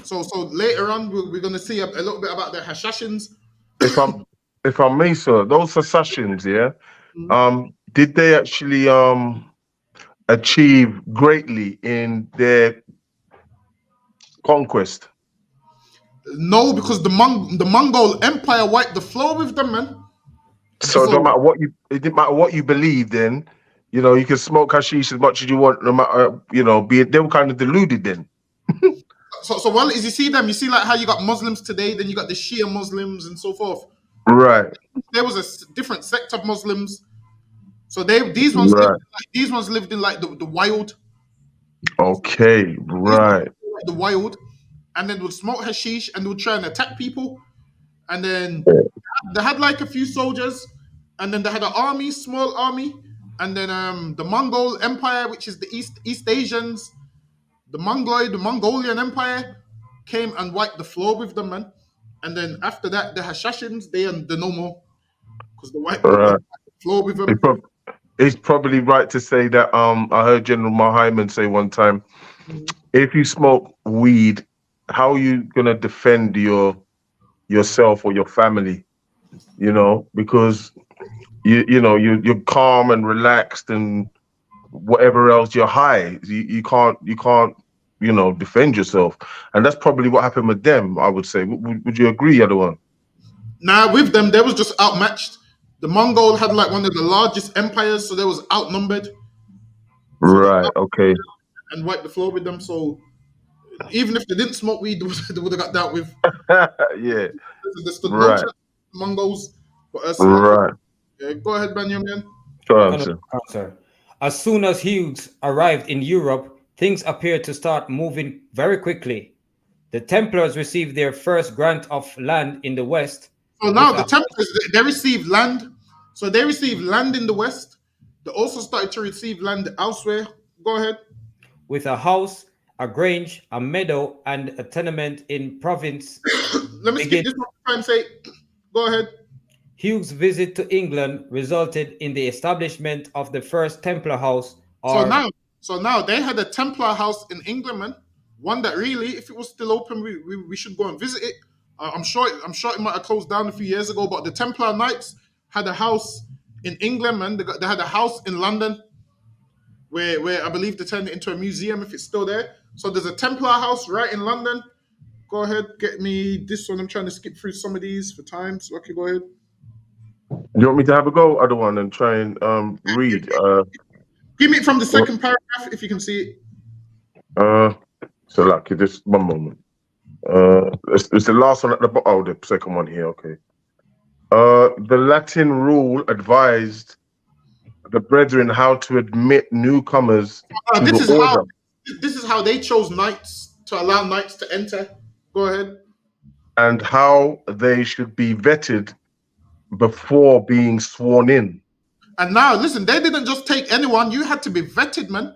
So later on we're going to see a little bit about the Hashashins. If I may, sir, those assassins, yeah, did they actually achieve greatly in their conquest? No, because the Mongol Empire wiped the floor with them, man. So it didn't matter what you believe. Then, you know, you can smoke hashish as much as you want, no matter, you know, they were kind of deluded then. So well, as you see them, you see like how you got Muslims today, then you got the Shia Muslims and so forth. Right. There was a different sect of Muslims. So these ones lived in like the wild. Okay, right. The wild, and then would smoke hashish and would try and attack people. And then they had like a few soldiers, and then they had an army, small army, and then the Mongol Empire, which is the East Asians, the Mongolian Empire came and wiped the floor with them, man. And then after that, the Hashashins, they're no more because the wiped the floor with them. It's probably right to say that I heard General Mahayman say one time, if you smoke weed, how are you gonna defend yourself or your family? You know, because you're calm and relaxed and whatever else, you're high. You can't defend yourself, and that's probably what happened with them. I would say. Would you agree, other one? Nah, with them, they was just outmatched. The Mongol had like one of the largest empires, so they was outnumbered. Right. Okay. And wiped the floor with them. So even if they didn't smoke weed, they would have got dealt with. Yeah. Right. Mongols. Right. Go ahead, Benjamin. Answer. As soon as Hughes arrived in Europe, things appeared to start moving very quickly. The Templars received their first grant of land in the West. So now the Templars, they received land. So they received land in the West. They also started to receive land elsewhere. Go ahead. With a house, a grange, a meadow, and a tenement in province. Let me skip this one and say, go ahead. Hughes' visit to England resulted in the establishment of the first Templar house. So now they had a Templar house in England, man. One that really, if it was still open, we should go and visit it. I'm sure it might have closed down a few years ago, but the Templar Knights had a house in England, man. They had a house in London where I believe they turned it into a museum if it's still there. So there's a Templar house right in London. Go ahead, get me this one. I'm trying to skip through some of these for time. So okay, go ahead. You want me to have a go, other one, and try and read? Give me it from the second paragraph if you can see it. So like just one moment. It's the last one at the bottom. Oh, the second one here. Okay. The Latin rule advised the brethren how to admit newcomers to the order. This is how they chose knights to allow knights to enter. Go ahead. And how they should be vetted before being sworn in. And now, listen, they didn't just take anyone. You had to be vetted, man.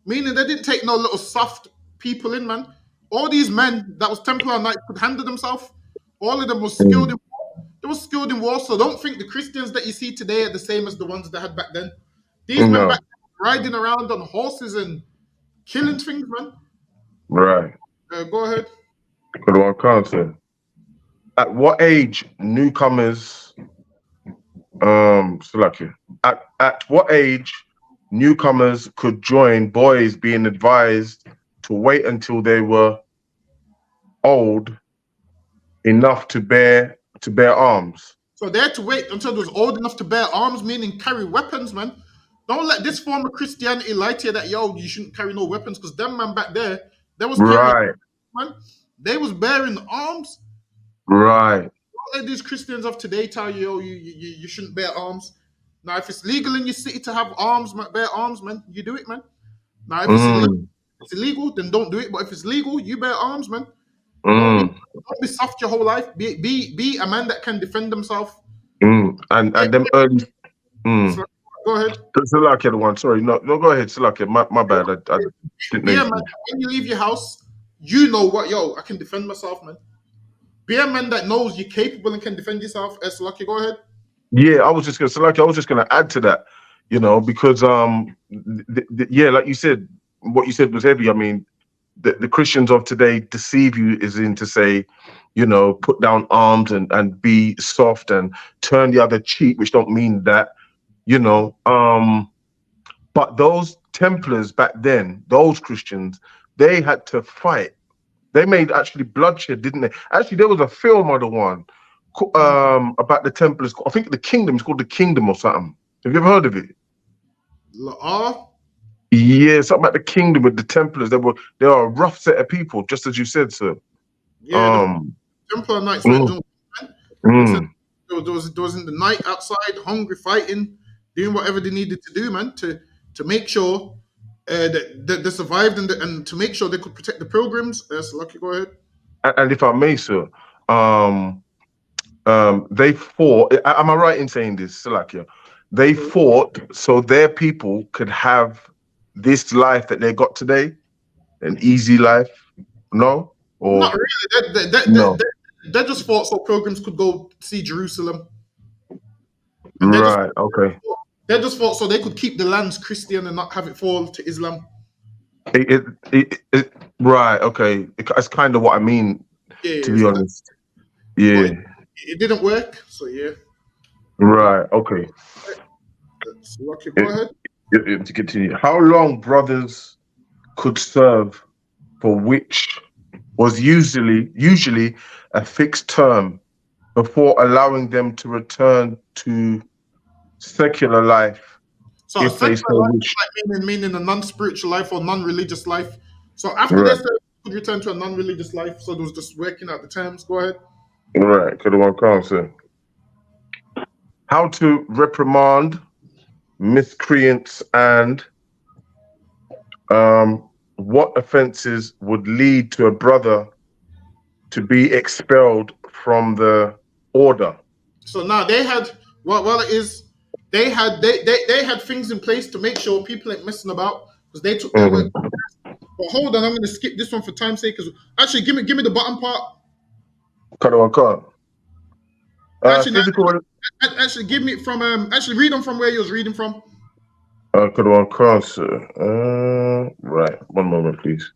Meaning they didn't take no little soft people in, man. All these men that was Templar Knights could handle themselves. All of them was skilled in war. They were skilled in war. So don't think the Christians that you see today are the same as the ones they had back then. These men No. back then riding around on horses and killing things, man. Right. Go ahead. Good one, Carlton. At what age newcomers, Salaki, at what age newcomers could join boys being advised to wait until they were old enough to bear arms? So they had to wait until they was old enough to bear arms, meaning carry weapons, man. Don't let this form of Christianity lie to you that, yo, you shouldn't carry no weapons, because them man back there, they was carrying, Right, man. They was bearing arms. right. Don't let these Christians of today tell you, yo, you shouldn't bear arms. Now, if it's legal in your city to have arms, man, bear arms, man, you do it, man. Now, if it's illegal, then don't do it. But if it's legal, you bear arms, man. Don't be soft your whole life. Be a man that can defend himself. And them early. So, go ahead. Salaki, the one. Sorry, no, go ahead, Salaki. My bad. I didn't know. Yeah, man. When you leave your house, you know what, yo, I can defend myself, man. Be a man that knows you're capable and can defend yourself. Lucky, go ahead. Yeah, I was just gonna add to that, because yeah, like you said, what you said was heavy. I mean, the Christians of today deceive you is in to say, put down arms and be soft and turn the other cheek, which don't mean that, but those Templars back then, those Christians, they had to fight. They made actually bloodshed, didn't they? Actually, there was a film of the one about the Templars. I think The Kingdom. It's called The Kingdom or something. Have you ever heard of it? Yeah, something about the Kingdom with the Templars. They are a rough set of people, just as you said, sir. Yeah, the Templar Knights were doing, man. There was in the night outside, hungry, fighting, doing whatever they needed to do, man, to make sure that they survived and to make sure they could protect the pilgrims. So Lucky, go ahead. And if I may, sir, they fought. Am I right in saying this, Salakia? They fought so their people could have this life that they got today, an easy life. No, or not really. no. They just fought so pilgrims could go see Jerusalem. Right. Okay. They just fought so they could keep the lands Christian and not have it fall to Islam. Right. Okay. It's kind of what I mean, to be honest. Yeah. It didn't work. So yeah. Right. Okay. So, Lucky, go ahead. To continue, how long brothers could serve, for which was usually a fixed term, before allowing them to return to secular life. So if they so wish. Meaning a non-spiritual life or non-religious life. So after they said could return to a non-religious life, so it was just working out the terms. Go ahead. Right, could one answer. How to reprimand miscreants and what offenses would lead to a brother to be expelled from the order. So now they had they had things in place to make sure people ain't messing about, because they took their work. But hold on, I'm gonna skip this one for time's sake, because actually give me the bottom part. Actually give me from actually read them from where you was reading from. Right, one moment, please.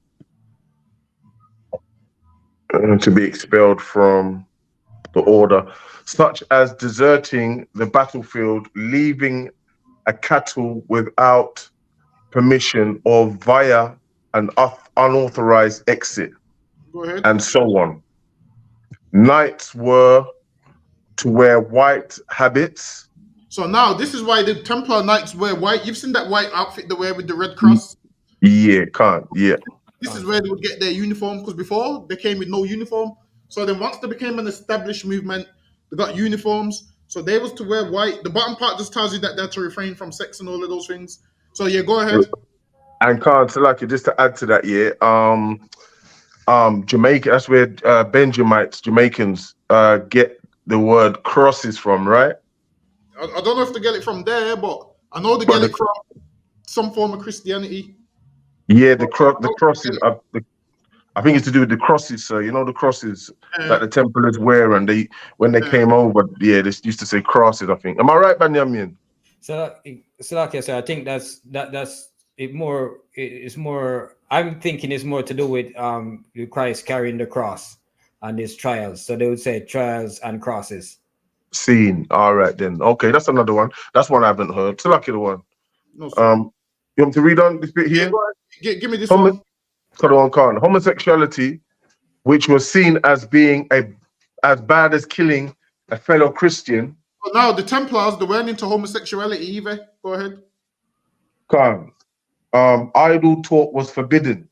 To be expelled from the order, such as deserting the battlefield, leaving a cattle without permission, or via an unauthorized exit, and so on. Knights were to wear white habits. So now this is why the Templar Knights wear white. You've seen that white outfit they wear with the red cross? Yeah. This is where they would get their uniform, because before they came with no uniform. So then once they became an established movement, they got uniforms. So they was to wear white. The bottom part just tells you that they're to refrain from sex and all of those things. So yeah, go ahead. And Salaki, just to add to that, Jamaica, that's where Jamaicans get the word crosses from, right? I don't know if they get it from there, but I know they get it from some form of Christianity. Yeah, the crosses. I think it's to do with the crosses, sir. You know the crosses that the Templars wear, and when they came over, yeah, they used to say crosses. I think. Am I right, Banyamin? So, like I said, I think that's it. It's more. I'm thinking it's more to do with Christ carrying the cross and his trials. So they would say trials and crosses. Seen. All right then. Okay, that's another one. That's one I haven't heard. So lucky the one. No, sir. You want me to read on this bit here? Yeah, go ahead. Give me this one. Homosexuality, which was seen as being as bad as killing a fellow Christian. But now the Templars, they weren't into homosexuality either. Go ahead. Khan. Idle talk was forbidden,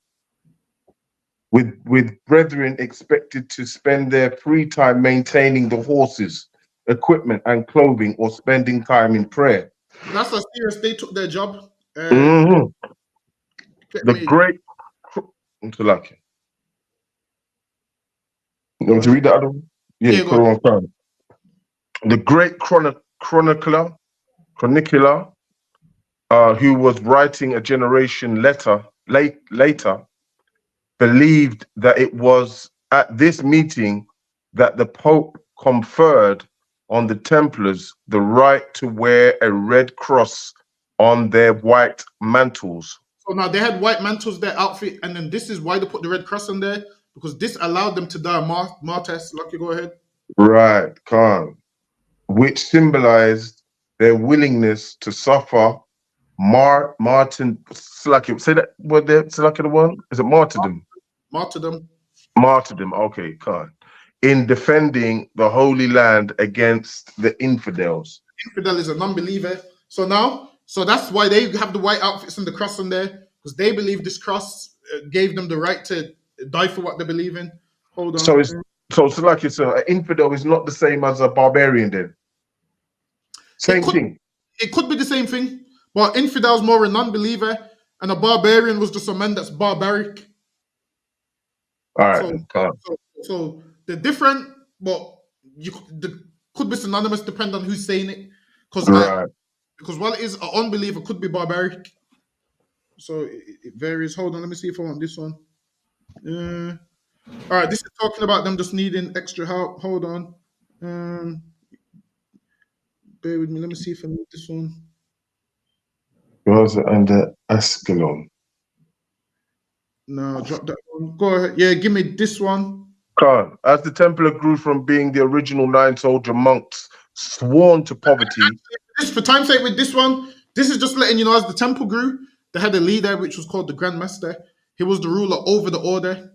with brethren expected to spend their free time maintaining the horses, equipment, and clothing, or spending time in prayer. That's how serious they took their job. The great. You want to read that other one? Yeah, go on. The great chronicler, who was writing a generation later, believed that it was at this meeting that the Pope conferred on the Templars the right to wear a red cross on their white mantles. So now they had white mantles, their outfit, and then this is why they put the red cross on there, because this allowed them to die martyrs. Lucky, go ahead. Right, Khan. Which symbolized their willingness to suffer martyrdom. Say that word there, Slaki, the one? Is it martyrdom? Martyrdom. Martyrdom, okay, Khan. In defending the Holy Land against the infidels. Infidel is a non-believer. So that's why they have the white outfits and the cross on there, because they believe this cross gave them the right to die for what they believe in. Hold on. So it's like an infidel is not the same as a barbarian then? Same thing? It could be the same thing, but infidel's more a non-believer, and a barbarian was just a man that's barbaric. All right. So they're different, but they could be synonymous depending on who's saying it. Because while it is an unbeliever, could be barbaric. So it varies. Hold on, let me see if I want this one. All right, this is talking about them just needing extra help. Hold on. Bear with me. Let me see if I need this one. Was under Ascalon. No, drop that one. Go ahead. Yeah, give me this one. Khan, as the Templar grew from being the original 9-soldier monks sworn to poverty. For time's sake, with this one, this is just letting you know as the temple grew, they had a leader which was called the Grand Master. He was the ruler over the order.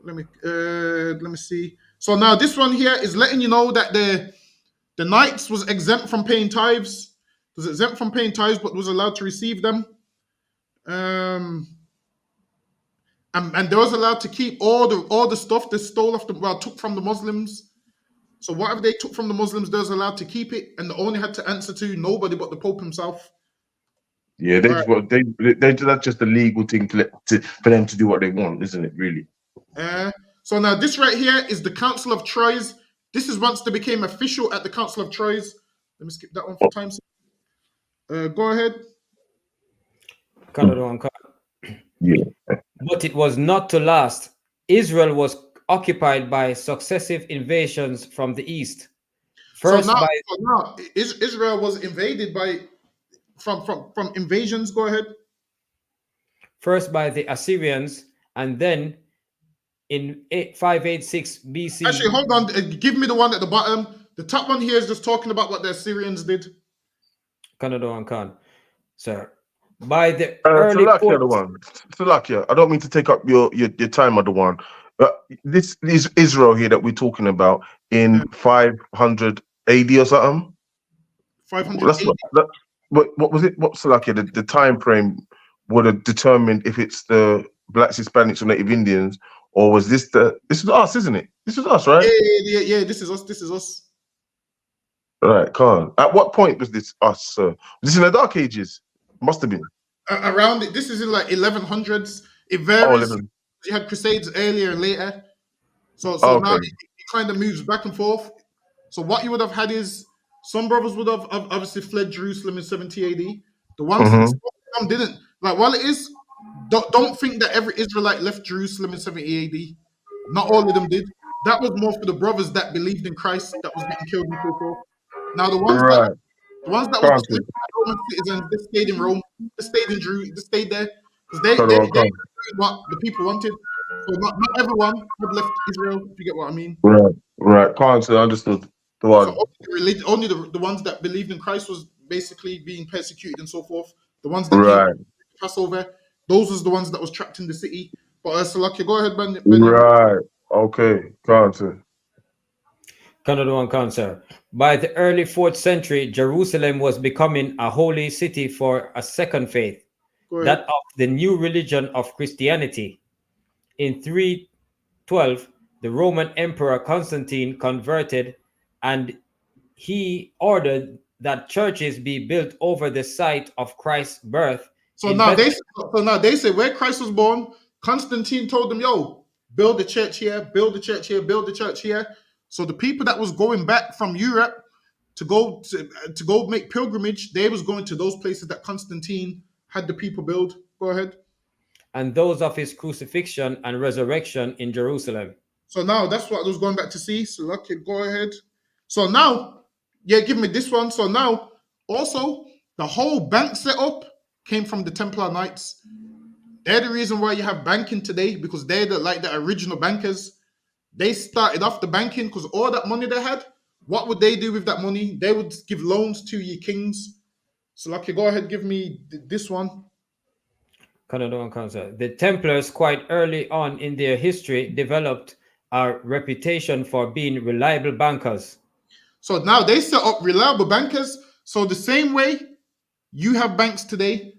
Let me see. So now this one here is letting you know that the knights was exempt from paying tithes. Was exempt from paying tithes, but was allowed to receive them. And they was allowed to keep all the stuff they stole took from the Muslims. So whatever they took from the Muslims, they was allowed to keep it, and they only had to answer to nobody but the Pope himself. Yeah, that's just a legal thing for them to do what they want, isn't it? Really. So now this right here is the Council of Troyes. This is once they became official at the Council of Troyes. Let me skip that one for time's sake. Go ahead. Yeah. But it was not to last. Israel was occupied by successive invasions from the east. Israel was invaded from invasions. Go ahead. First by the Assyrians, and then in 586 BC. Actually, hold on. Give me the one at the bottom. The top one here is just talking about what the Assyrians did. Khan. Sir. By the Salakia, I don't mean to take up your time, other one. This is Israel here that we're talking about in 500 AD or something. 500 what was it? What's Salakia? The time frame would have determined if it's the Blacks, Hispanics, or Native Indians, or was this is us, isn't it? This is us, right? Yeah. This is us. Right, Khan. At what point was this us, sir? Was this in the Dark Ages? Must have been. Around it. This is in like 1100s. It varies. You had Crusades earlier and later. So now it kind of moves back and forth. So what you would have had is some brothers would have obviously fled Jerusalem in 70 AD. The ones some didn't. Like while it is don't think that every Israelite left Jerusalem in 70 AD. Not all of them did. That was more for the brothers that believed in Christ that was getting killed and so forth. Now Right. the ones that was Can't just see. Roman citizens, they stayed in Rome, they stayed in Jerusalem, they stayed there because they Cut they on, they come. doing what the people wanted. So not everyone had left Israel, if you get what I mean. Right. Right. Can't see. Understood. The So one. only the ones that believed in Christ was basically being persecuted and so forth. The ones that came Right. Passover, those was the ones that was trapped in the city. But Salaki, go ahead, Benny. Right. Okay. Can't see. Canada one cancer. By the early 4th century, Jerusalem was becoming a holy city for a second faith, Go that ahead. of the new religion of Christianity. In 312, the Roman Emperor Constantine converted, and he ordered that churches be built over the site of Christ's birth So in now Bethlehem. they say where Christ was born, Constantine told them, yo, build the church here, build the church here, build the church here. So the people that was going back from Europe to go make pilgrimage, they was going to those places that Constantine had the people build. Go ahead. And those of his crucifixion and resurrection in Jerusalem. So now that's what I was going back to see. So okay, go ahead. So now, yeah, give me this one. So now, also, the whole bank setup came from the Templar Knights. They're the reason why you have banking today because they're the original bankers. They started off the banking because all that money they had, what would they do with that money? They would give loans to your kings. So, like, go ahead, give me this one. Canada one cancer. The Templars, quite early on in their history, developed a reputation for being reliable bankers. So now they set up reliable bankers. So the same way you have banks today,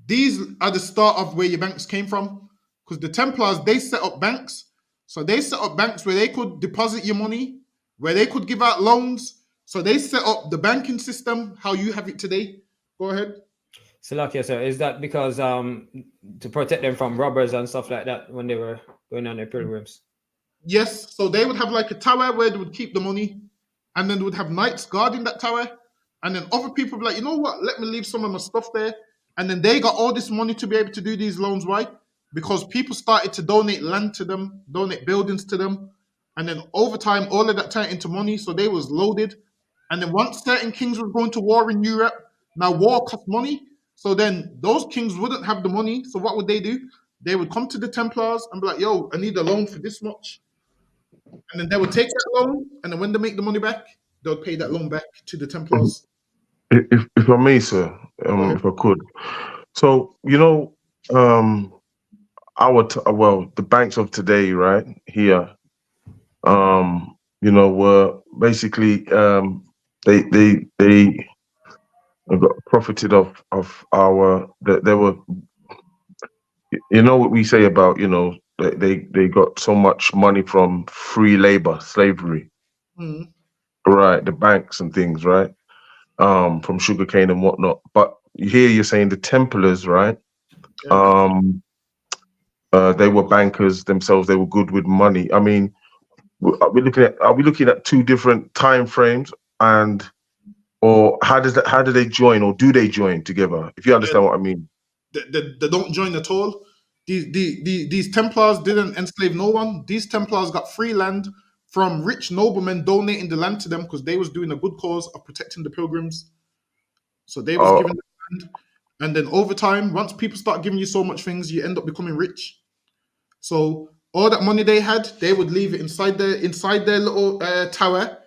these are the start of where your banks came from. Because the Templars, they set up banks. So they set up banks where they could deposit your money, where they could give out loans. So they set up the banking system how you have it today. Go ahead. Salakia, sir, is that because to protect them from robbers and stuff like that when they were going on their pilgrims? Yes. So they would have like a tower where they would keep the money, and then they would have knights guarding that tower. And then other people would be like, you know what? Let me leave some of my stuff there. And then they got all this money to be able to do these loans. Why? Because people started to donate land to them, donate buildings to them. And then over time, all of that turned into money. So they was loaded. And then once certain kings were going to war in Europe, now war cost money. So then those kings wouldn't have the money. So what would they do? They would come to the Templars and be like, yo, I need a loan for this much. And then they would take that loan. And then when they make the money back, they'll pay that loan back to the Templars. If I may, sir, if I could. So the banks of today, right here, were basically they got profited of our they were, what we say about they got so much money from free labor, slavery, right? The banks and things, right? From sugarcane and whatnot. But here you're saying the Templars, right? Yeah. They were bankers themselves. They were good with money. I mean, are we looking at two different time frames, or how do they join, or do they join together? If you understand what I mean. They don't join at all. These Templars didn't enslave no one. These Templars got free land from rich noblemen donating the land to them because they was doing a good cause of protecting the pilgrims. So they was giving the land. And then over time, once people start giving you so much things, you end up becoming rich. So all that money they had, they would leave it inside their little tower.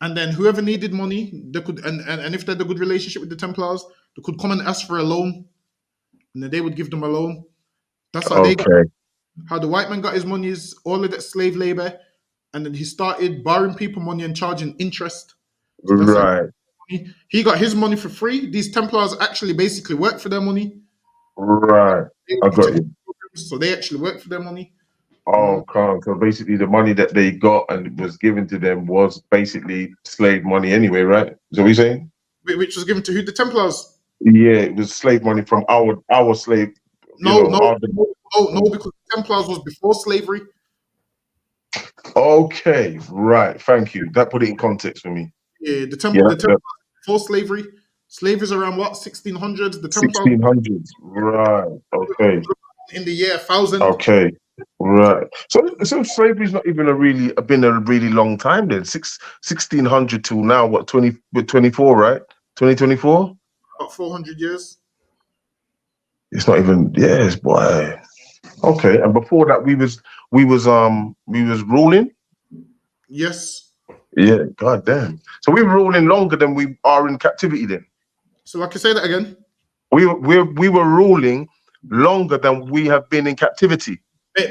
And then whoever needed money, they could, and if they had a good relationship with the Templars, they could come and ask for a loan. And then they would give them a loan. That's how they got. Okay. How the white man got his money is all of that slave labor, and then he started borrowing people money and charging interest. So that's Right. he got his money for free. These Templars actually basically work for their money. Right. I got you. So they actually work for their money. Oh, calm. So basically, the money that they got and was given to them was basically slave money anyway, right? Is that what you're saying? Which was given to who? The Templars. Yeah, it was slave money from our slave. No, because the Templars was before slavery. Okay, right. Thank you. That put it in context for me. Yeah, the Templars before slavery. Slavery's around what, 1600s? The Templars 1600s. Right. Okay. in the year 1000. Okay. Right. So slavery's not even been a really long time then. 1600 till now, what, 24, right? 2024? About 400 years. It's not even, yes, boy. Okay. And before that we was ruling? Yes. Yeah, god damn. So we're ruling longer than we are in captivity then. So like I say that again. We were ruling longer than we have been in captivity.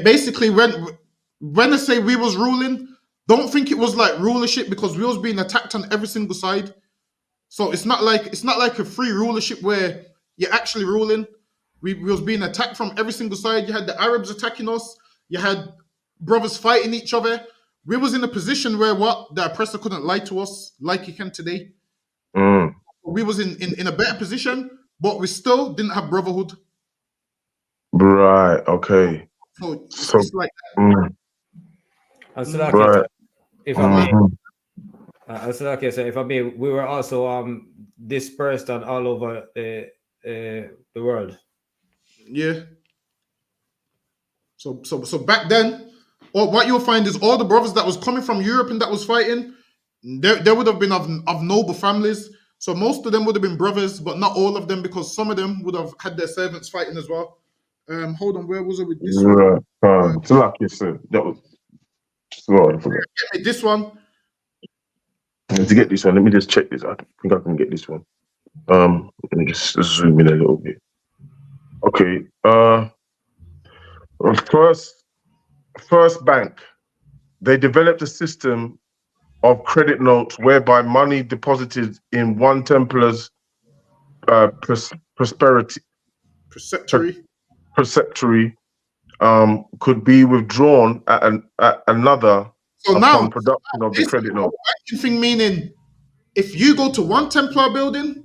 Basically, when I say we was ruling, don't think it was like rulership, because we was being attacked on every single side. So it's not like a free rulership where you're actually ruling. We was being attacked from every single side. You had the Arabs attacking us. You had brothers fighting each other. We was in a position where the oppressor couldn't lie to us like he can today. Mm. We was in a better position, but we still didn't have brotherhood. Right. Okay. So So. it's like Mm, And so, right. if I may, Mhm. so if I may, we were also dispersed on all over the world. yeah. So back then, what you'll find is all the brothers that was coming from Europe and that was fighting, they would have been of noble families. So most of them would have been brothers, but not all of them, because some of them would have had their servants fighting as well. Hold on, where was it with this one? Right. So like you said, that was. Sorry, I forgot. This one. To get this one, let me just check this. I think I can get this one. Let me just zoom in a little bit. Okay. First bank. They developed a system of credit notes whereby money deposited in one Templars prosperity preceptory could be withdrawn at another So upon now, production of the this credit note. banking thing, meaning if you go to one Templar building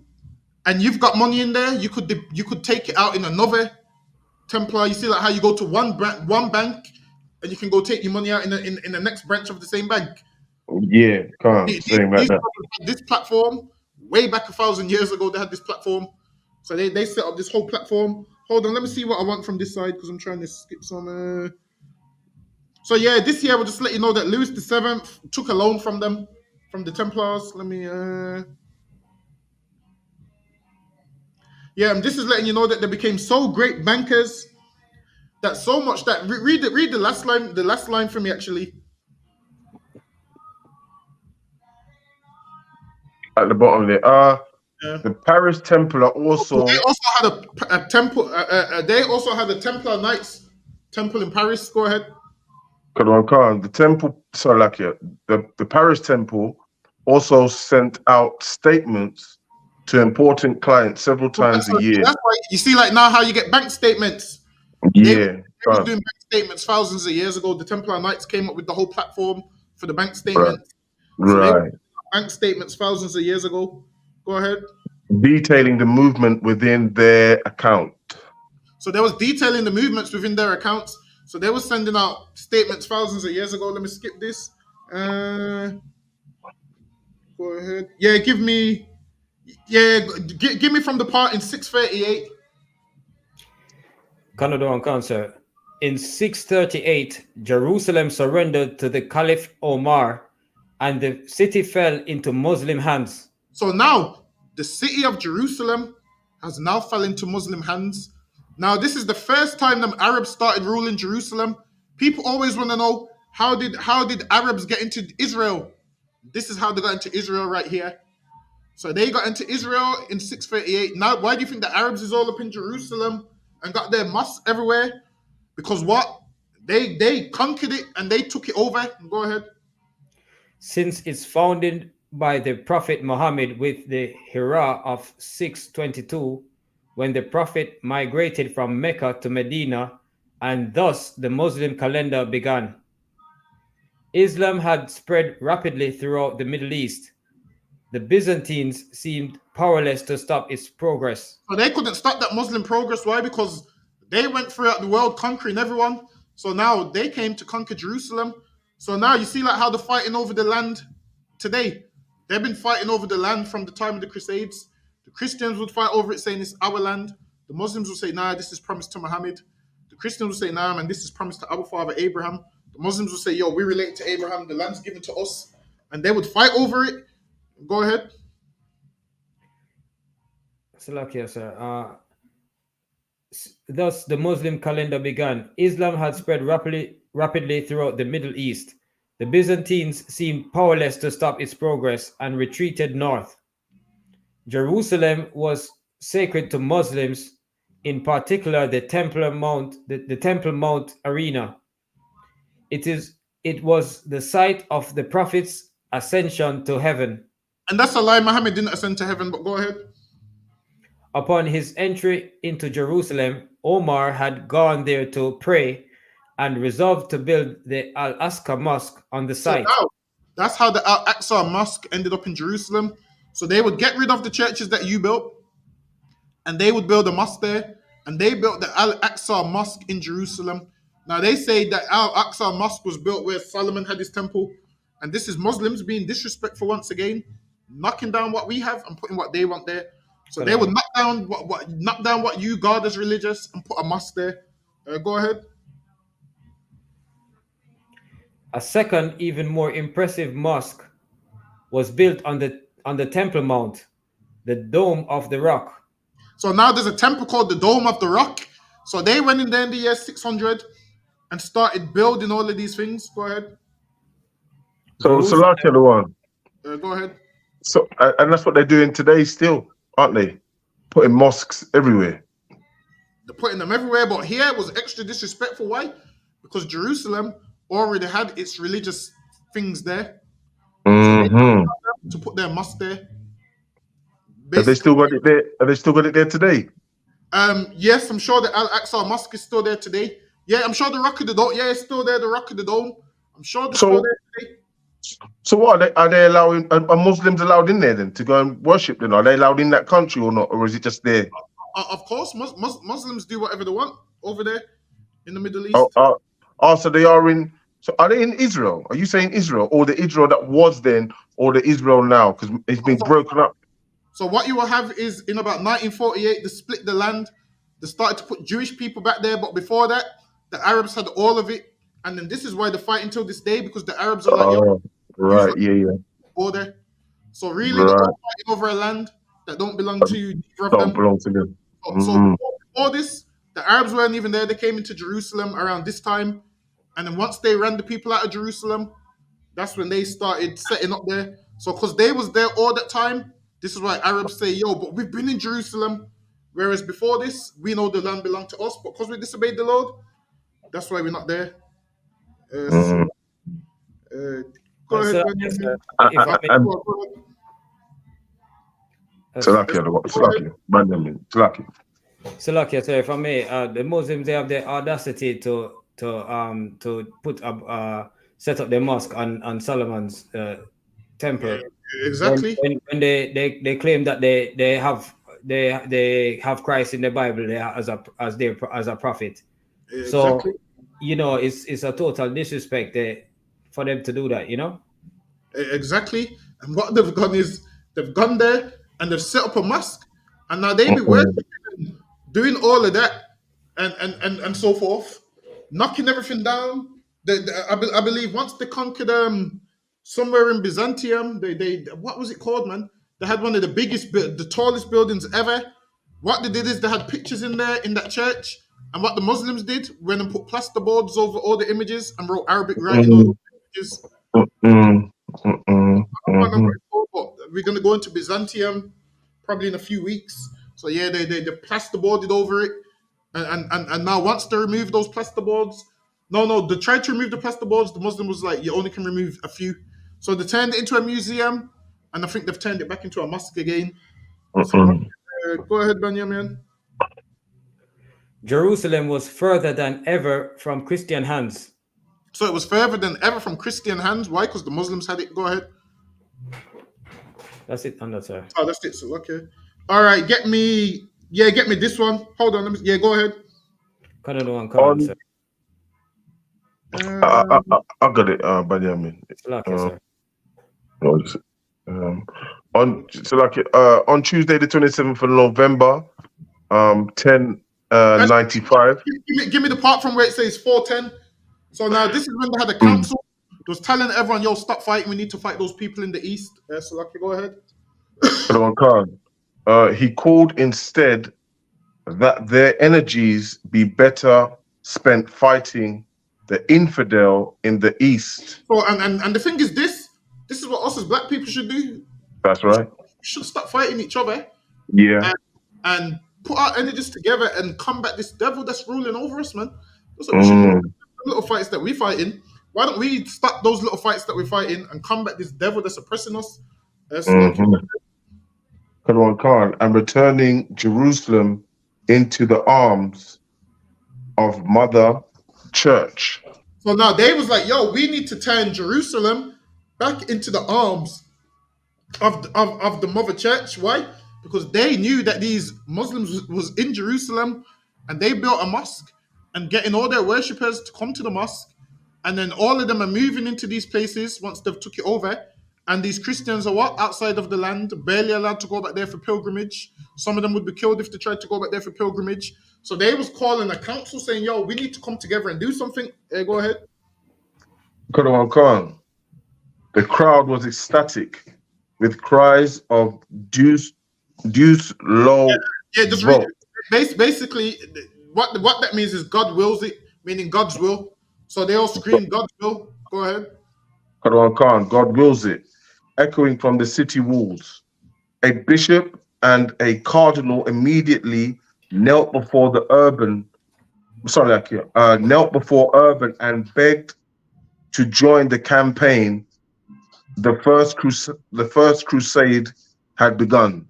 and you've got money in there, you could take it out in another Templar. You see like how you go to one bank and you can go take your money out in the next branch of the same bank. Yeah, saying like that. This platform way back 1,000 years ago, they had this platform. So they set up this whole platform. Hold on, let me see what I want from this side, because I'm trying to skip some. So yeah, this year we'll just let you know that Louis VII took a loan from them, from the Templars. Let me. Yeah, and this is letting you know that they became so great bankers, that so much that read the last line. The last line for me, actually. At the bottom there. Yeah. The Paris Templar also. They also had a temple. They also had a Templar Knights temple in Paris. Go ahead. The temple, so like the Paris Temple also sent out statements to important clients several times a year. That's why you see, like now, how you get bank statements. Yeah, They were doing bank statements thousands of years ago. The Templar Knights came up with the whole platform for the bank statements. So they were bank statements thousands of years ago. Go ahead. Detailing the movement within their account. So there was detailing the movements within their accounts. So they were sending out statements thousands of years ago. Let me skip this. Go ahead. Yeah, give me from the part in 638. Canada and Cancer. In 638, Jerusalem surrendered to the Caliph Omar, and the city fell into Muslim hands. So now the city of Jerusalem has now fell into Muslim hands. Now this is the first time the Arabs started ruling Jerusalem. People always want to know, how did Arabs get into Israel? This is how they got into Israel right here. So they got into Israel in 638. Now, why do you think the Arabs is all up in Jerusalem and got their mosques everywhere? Because what? They conquered it and they took it over. Go ahead. Since its founding by the Prophet Muhammad with the Hijrah of 622, when the Prophet migrated from Mecca to Medina, and thus the Muslim calendar began. Islam had spread rapidly throughout the Middle East. The Byzantines seemed powerless to stop its progress. So they couldn't stop that Muslim progress. Why? Because they went throughout the world conquering everyone. So now they came to conquer Jerusalem. So now you see like how they're fighting over the land today. They've been fighting over the land from the time of the Crusades. The Christians would fight over it saying it's our land. The Muslims would say, nah, this is promised to Muhammad. The Christians will say, nah, man, this is promised to our father Abraham. The Muslims will say, yo, we relate to Abraham. The land's given to us. And they would fight over it. Go ahead. Salakia, sir. Thus, the Muslim calendar began. Islam had spread rapidly throughout the Middle East. The Byzantines seemed powerless to stop its progress and retreated north. Jerusalem was sacred to Muslims, in particular the Temple Mount, the Temple Mount Arena. It was the site of the Prophet's ascension to heaven. And that's a lie. Muhammad didn't ascend to heaven, but go ahead. Upon his entry into Jerusalem, Omar had gone there to pray and resolved to build the Al-Aqsa Mosque on the site. So now, that's how the Al-Aqsa Mosque ended up in Jerusalem. So they would get rid of the churches that you built, and they would build a mosque there, and they built the Al-Aqsa Mosque in Jerusalem. Now they say that Al-Aqsa Mosque was built where Solomon had his temple, and this is Muslims being disrespectful once again, knocking down what we have and putting what they want there. So they would knock down what you guard as religious and put a mosque there. Go ahead. A second, even more impressive mosque was built on the Temple Mount, the Dome of the Rock. So now there's a temple called the Dome of the Rock. So they went in there in the year 600 and started building all of these things. Go ahead. So Salakia the one. Go ahead. So and that's what they're doing today still, aren't they? Putting mosques everywhere. They're putting them everywhere, but here it was extra disrespectful. Why? Because Jerusalem already had its religious things there. So they to put their mosque there. Have they still got it there? Have they still got it there today? Yes, I'm sure the Al-Aqsa Mosque is still there today. Yeah, I'm sure the Rock of the Dome. Yeah, it's still there. The Rock of the Dome. I'm sure they're still there today. So what are they allowing? Are Muslims allowed in there then to go and worship? Then are they allowed in that country or not, or is it just there? Of course, Muslims do whatever they want over there in the Middle East. So they are in. So are they in Israel? Are you saying Israel, or the Israel that was then, or the Israel now? Because it's been broken up. So what you will have is in about 1948, they split the land. They started to put Jewish people back there, but before that, the Arabs had all of it. And then this is why they fight until this day, because the Arabs are like, yo, right, yeah. Order. So really, they're all fighting over a land that don't belong to you. Don't belong to them. So before this, the Arabs weren't even there. They came into Jerusalem around this time. And then once they ran the people out of Jerusalem, that's when they started setting up there. So because they was there all that time, this is why Arabs say, yo, but we've been in Jerusalem. Whereas before this, we know the land belonged to us. But because we disobeyed the Lord, that's why we're not there. Go ahead. Salakia, so if I may, the Muslims, they have the audacity to put set up their mosque on Solomon's temple. Exactly. When they claim that they have Christ in the Bible as a prophet. Exactly. So it's a total disrespect for them to do that. Exactly. And what they've done is they've gone there and they've set up a mosque, and now they be working, doing all of that, and so forth, knocking everything down. I believe once they conquered somewhere in Byzantium, they what was it called, man? They had one of the tallest buildings ever. What they did is they had pictures in there in that church, and what the Muslims did when they put plasterboards over all the images and wrote Arabic writing on the images. We're gonna go into Byzantium probably in a few weeks. So yeah, they plasterboarded over it, and now once they remove those plasterboards, they tried to remove the plasterboards. The Muslim was like, you only can remove a few. So they turned it into a museum, and I think they've turned it back into a mosque again. So, go ahead, Benjamin. Jerusalem was further than ever from Christian hands. So it was further than ever from Christian hands. Why? Because the Muslims had it. Go ahead. That's it, sir. Oh, that's it. So okay. All right. Get me this one. Hold on. Go ahead. Come on, sir. I got it, Benjamin. Sir. On Tuesday the 27th of November, 10 95. Give me the part from where it says 410. So now this is when they had a council. It was telling everyone, yo, stop fighting. We need to fight those people in the east. So Lucky, go ahead. Khan Khan. He called instead that their energies be better spent fighting the infidel in the east. So and the thing is this is what us as black people should do. That's right. We should stop fighting each other Yeah. and put our energies together and combat this devil that's ruling over us, man. That's what we should do. The little fights that we fighting. Why don't we stop those little fights that we're fighting and combat this devil that's oppressing us? Khan Khan, and returning Jerusalem into the arms of Mother Church. So now they was like, yo, we need to turn Jerusalem back into the arms of the Mother Church. Why? Because they knew that these Muslims was in Jerusalem and they built a mosque and getting all their worshippers to come to the mosque. And then all of them are moving into these places once they've took it over. And these Christians are what? Outside of the land, barely allowed to go back there for pilgrimage. Some of them would be killed if they tried to go back there for pilgrimage. So they was calling a council saying, yo, we need to come together and do something. Go ahead. Khan Khan. The crowd was ecstatic with cries of deuce low. Yeah, just read it. Basically, what that means is God wills it, meaning God's will. So they all scream God's will. Go ahead. Khan Khan, God wills it, echoing from the city walls. A bishop and a cardinal immediately knelt before Urban and begged to join the campaign. The first crusade had begun.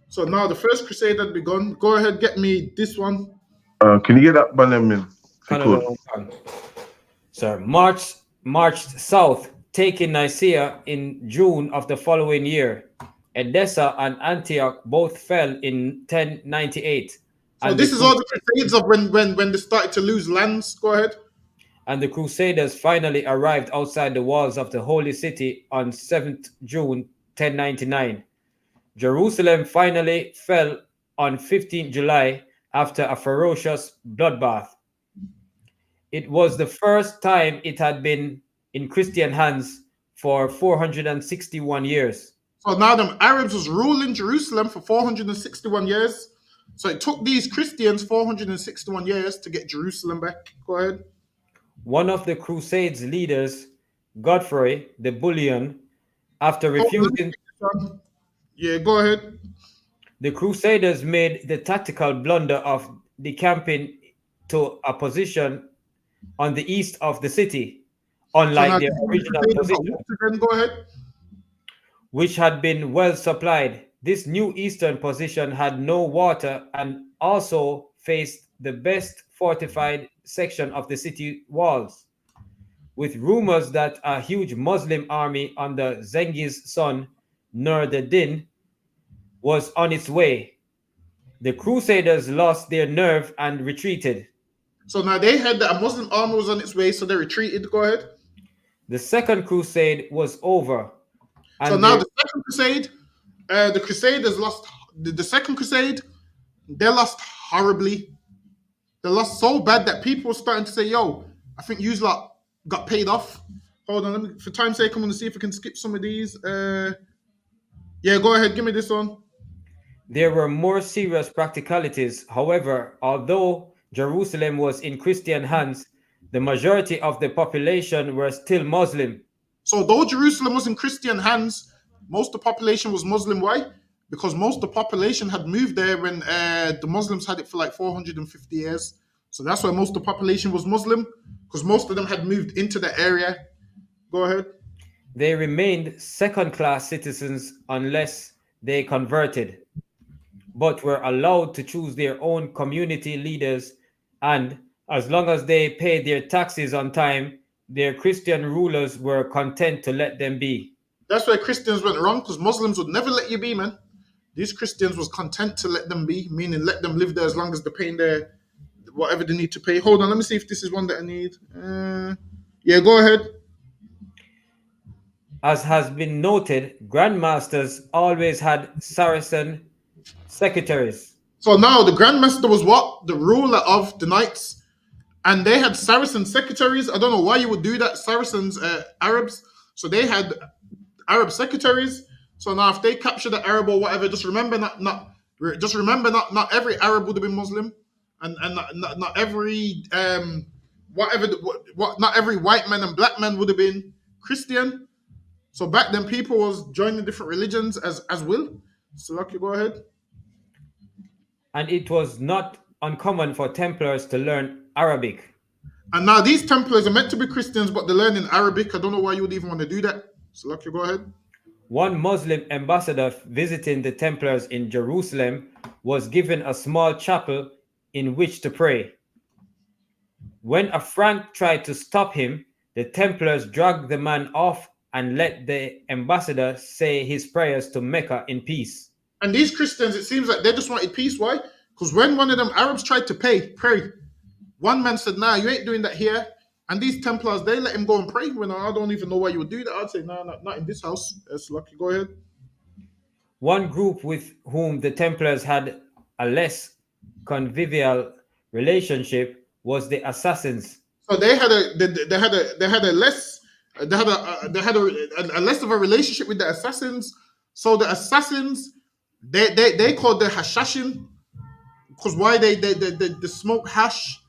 So now the first crusade had begun. Go ahead, get me this one. Can you get that one, Emin? Sir, marched south, taking Nicaea in June of the following year. Edessa and Antioch both fell in 1098. So this is all the crusades of when they started to lose lands. Go ahead. And the Crusaders finally arrived outside the walls of the Holy City on 7th June 1099. Jerusalem finally fell on 15th July after a ferocious bloodbath. It was the first time it had been in Christian hands for 461 years. So now the Arabs was ruling Jerusalem for 461 years. So it took these Christians 461 years to get Jerusalem back. Go ahead. One of the Crusades' leaders, Godfrey the Bullion, after refusing... Yeah, go ahead. The Crusaders made the tactical blunder of decamping to a position on the east of the city, unlike their original position, go ahead, which had been well supplied. This new eastern position had no water and also faced the best fortified section of the city walls, with rumors that a huge Muslim army under Zengi's son, Nur ad-Din, was on its way. The Crusaders lost their nerve and retreated. So now they heard that a Muslim army was on its way, so they retreated. Go ahead. The Second Crusade was over. So now the Second Crusade, the Crusaders lost. The Second Crusade, they lost horribly. They lost so bad that people were starting to say, yo, I think you lot got paid off. Hold on, for time's sake, I'm going to see if I can skip some of these. Yeah, go ahead, give me this one. There were more serious practicalities. However, although Jerusalem was in Christian hands, the majority of the population were still Muslim. So though Jerusalem was in Christian hands, most of the population was Muslim. Why? Because most of the population had moved there when the Muslims had it for like 450 years. So that's why most of the population was Muslim, because most of them had moved into the area. Go ahead. They remained second-class citizens unless they converted, but were allowed to choose their own community leaders, and as long as they paid their taxes on time, their Christian rulers were content to let them be. That's where Christians went wrong, because Muslims would never let you be, man. These Christians was content to let them be, meaning let them live there as long as they're paying their whatever they need to pay. Hold on, let me see if this is one that I need. Yeah, go ahead. As has been noted, grandmasters always had Saracen secretaries. So now the Grandmaster was what? The ruler of the knights. And they had Saracen secretaries. I don't know why you would do that. Saracens, Arabs. So they had Arab secretaries. So now if they capture the Arab or whatever, just remember not every Arab would have been Muslim. And not every whatever what not every white man and black man would have been Christian. So back then people was joining different religions as will. So lucky, go ahead. And it was not uncommon for Templars to learn Arabic. And now these Templars are meant to be Christians, but they're learning Arabic. I don't know why you would even want to do that. So lucky, go ahead. One Muslim ambassador visiting the Templars in Jerusalem was given a small chapel in which to pray. When a Frank tried to stop him, the Templars dragged the man off and let the ambassador say his prayers to Mecca in peace. And these Christians, it seems like they just wanted peace. Why? Because when one of them Arabs tried to pray, one man said, "Nah, you ain't doing that here." And these Templars, they let him go and pray. When I don't even know why you would do that. I'd say, "Nah, not in this house." That's lucky. Go ahead. One group with whom the Templars had a less convivial relationship was the Assassins. So they had a less of a relationship with the Assassins. So the Assassins, they called the Hashashin, because why they smoke hash,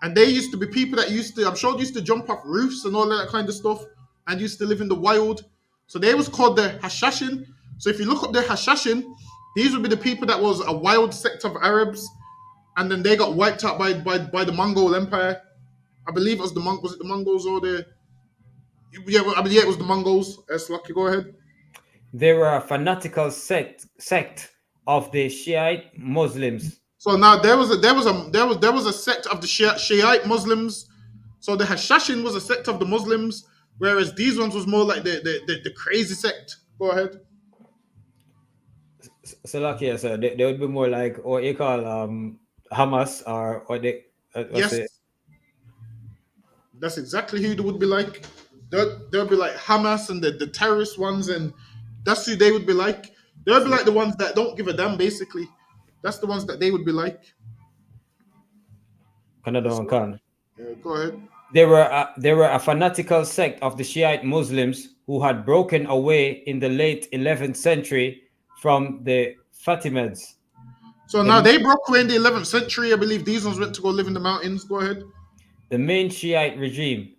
and they used to be people that used to jump off roofs and all that kind of stuff, and used to live in the wild. So they was called the Hashashin. So if you look up the Hashashin, these would be the people that was a wild sect of Arabs, and then they got wiped out by the Mongol Empire. I believe it was was it the Mongols or the it was the Mongols. Lucky, go ahead. They were a fanatical sect of the Shiite Muslims. So now there was a sect of the Shiite Muslims. So the Hashashin was a sect of the Muslims, whereas these ones was more like the crazy sect. Go ahead. So lucky, so they would be more like what you call Hamas or they. Yes, that's exactly who they would be like. They'll be like Hamas and the terrorist ones, and that's who they would be like. They'll be like the ones that don't give a damn, basically. That's the ones that they would be like. Canada and Khan. Yeah, go ahead. They were a fanatical sect of the Shiite Muslims who had broken away in the late 11th century from the Fatimids. So now they broke away in the 11th century. I believe these ones went to go live in the mountains. Go ahead. The main Shiite regime,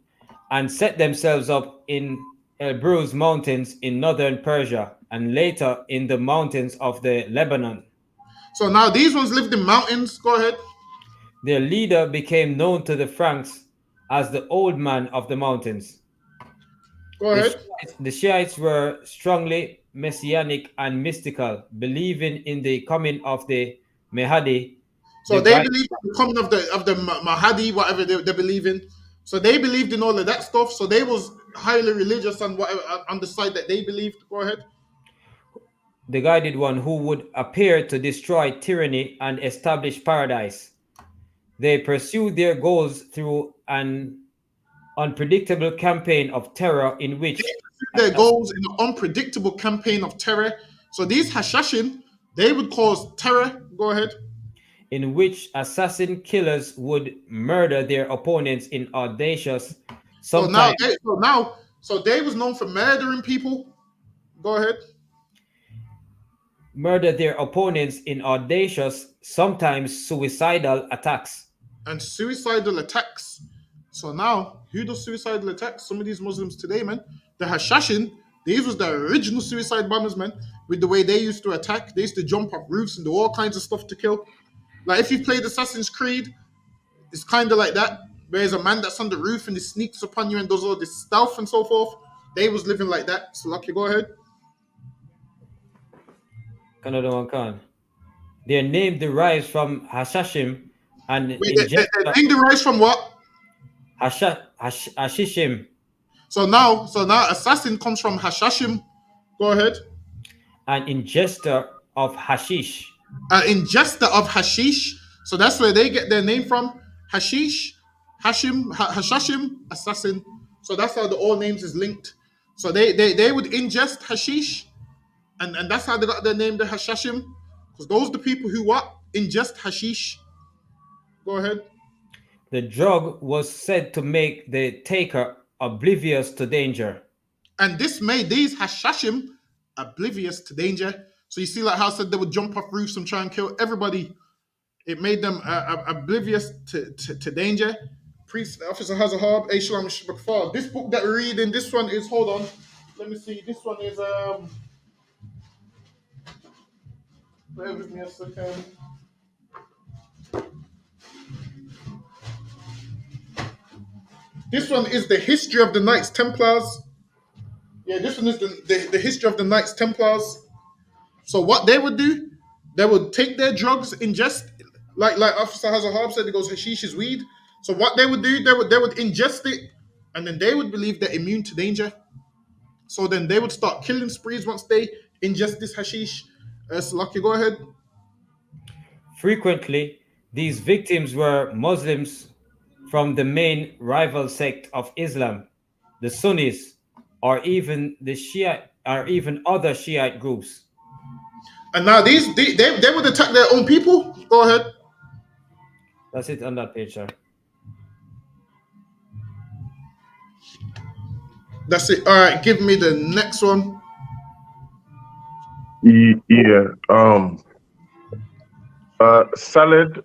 and set themselves up in Elbruz mountains in northern Persia and later in the mountains of the Lebanon. So now these ones lived in mountains. Go ahead. Their leader became known to the Franks as the Old Man of the Mountains. Go ahead. The Shiites were strongly messianic and mystical, believing in the coming of the Mahdi. So they believed in the coming of the Mahdi, whatever they believe in. So they believed in all of that stuff. So they was highly religious on whatever on the side that they believed. Go ahead. The guided one who would appear to destroy tyranny and establish paradise. They pursued their goals through an unpredictable campaign of terror in which their goals in an unpredictable campaign of terror. So these Hashashin, they would cause terror. Go ahead. In which assassin killers would murder their opponents in audacious. So they was known for murdering people. Go ahead. Murder their opponents in audacious, sometimes suicidal attacks. And suicidal attacks. So now, who does suicidal attacks? Some of these Muslims today, man. The Hashashin, these was the original suicide bombers, man. With the way they used to attack, they used to jump off roofs and do all kinds of stuff to kill. Like if you played Assassin's Creed, it's kind of like that. There's a man that's on the roof and he sneaks upon you and does all this stealth and so forth. They was living like that. So lucky, go ahead. Canada one can. Their name derives from Hashashim and their name derives from what? Hashishim. So now assassin comes from Hashashim. Go ahead. An ingester of hashish. An ingester of hashish. So that's where they get their name from. Hashish, Hashashim, assassin. So that's how the all names is linked. So they would ingest hashish, and that's how they got their name, the Hashashim. Because those are the people who what? ingest hashish? Go ahead. The drug was said to make the taker oblivious to danger. And this made these hashashim oblivious to danger. So you see, like how I said they would jump off roofs and try and kill everybody. It made them oblivious to danger. Priest Officer has a hard. Hey, Shalom Shabbat. This book that we're reading, this one is, hold on. Let me see. This one is, bear with me a second. This one is the history of the Knights Templars. Yeah, this one is the history of the Knights Templars. So what they would do, they would take their drugs, ingest, like Officer Hazahab said, it goes hashish is weed. So what they would do, they would ingest it, and then they would believe they're immune to danger. So then they would start killing sprees once they ingest this hashish. Lucky, go ahead. Frequently, these victims were Muslims from the main rival sect of Islam, the Sunnis, or even the Shia, or even other Shiite groups. And now they would attack their own people. Go ahead. That's it on that page, sir. That's it. All right, give me the next one. Yeah. Salad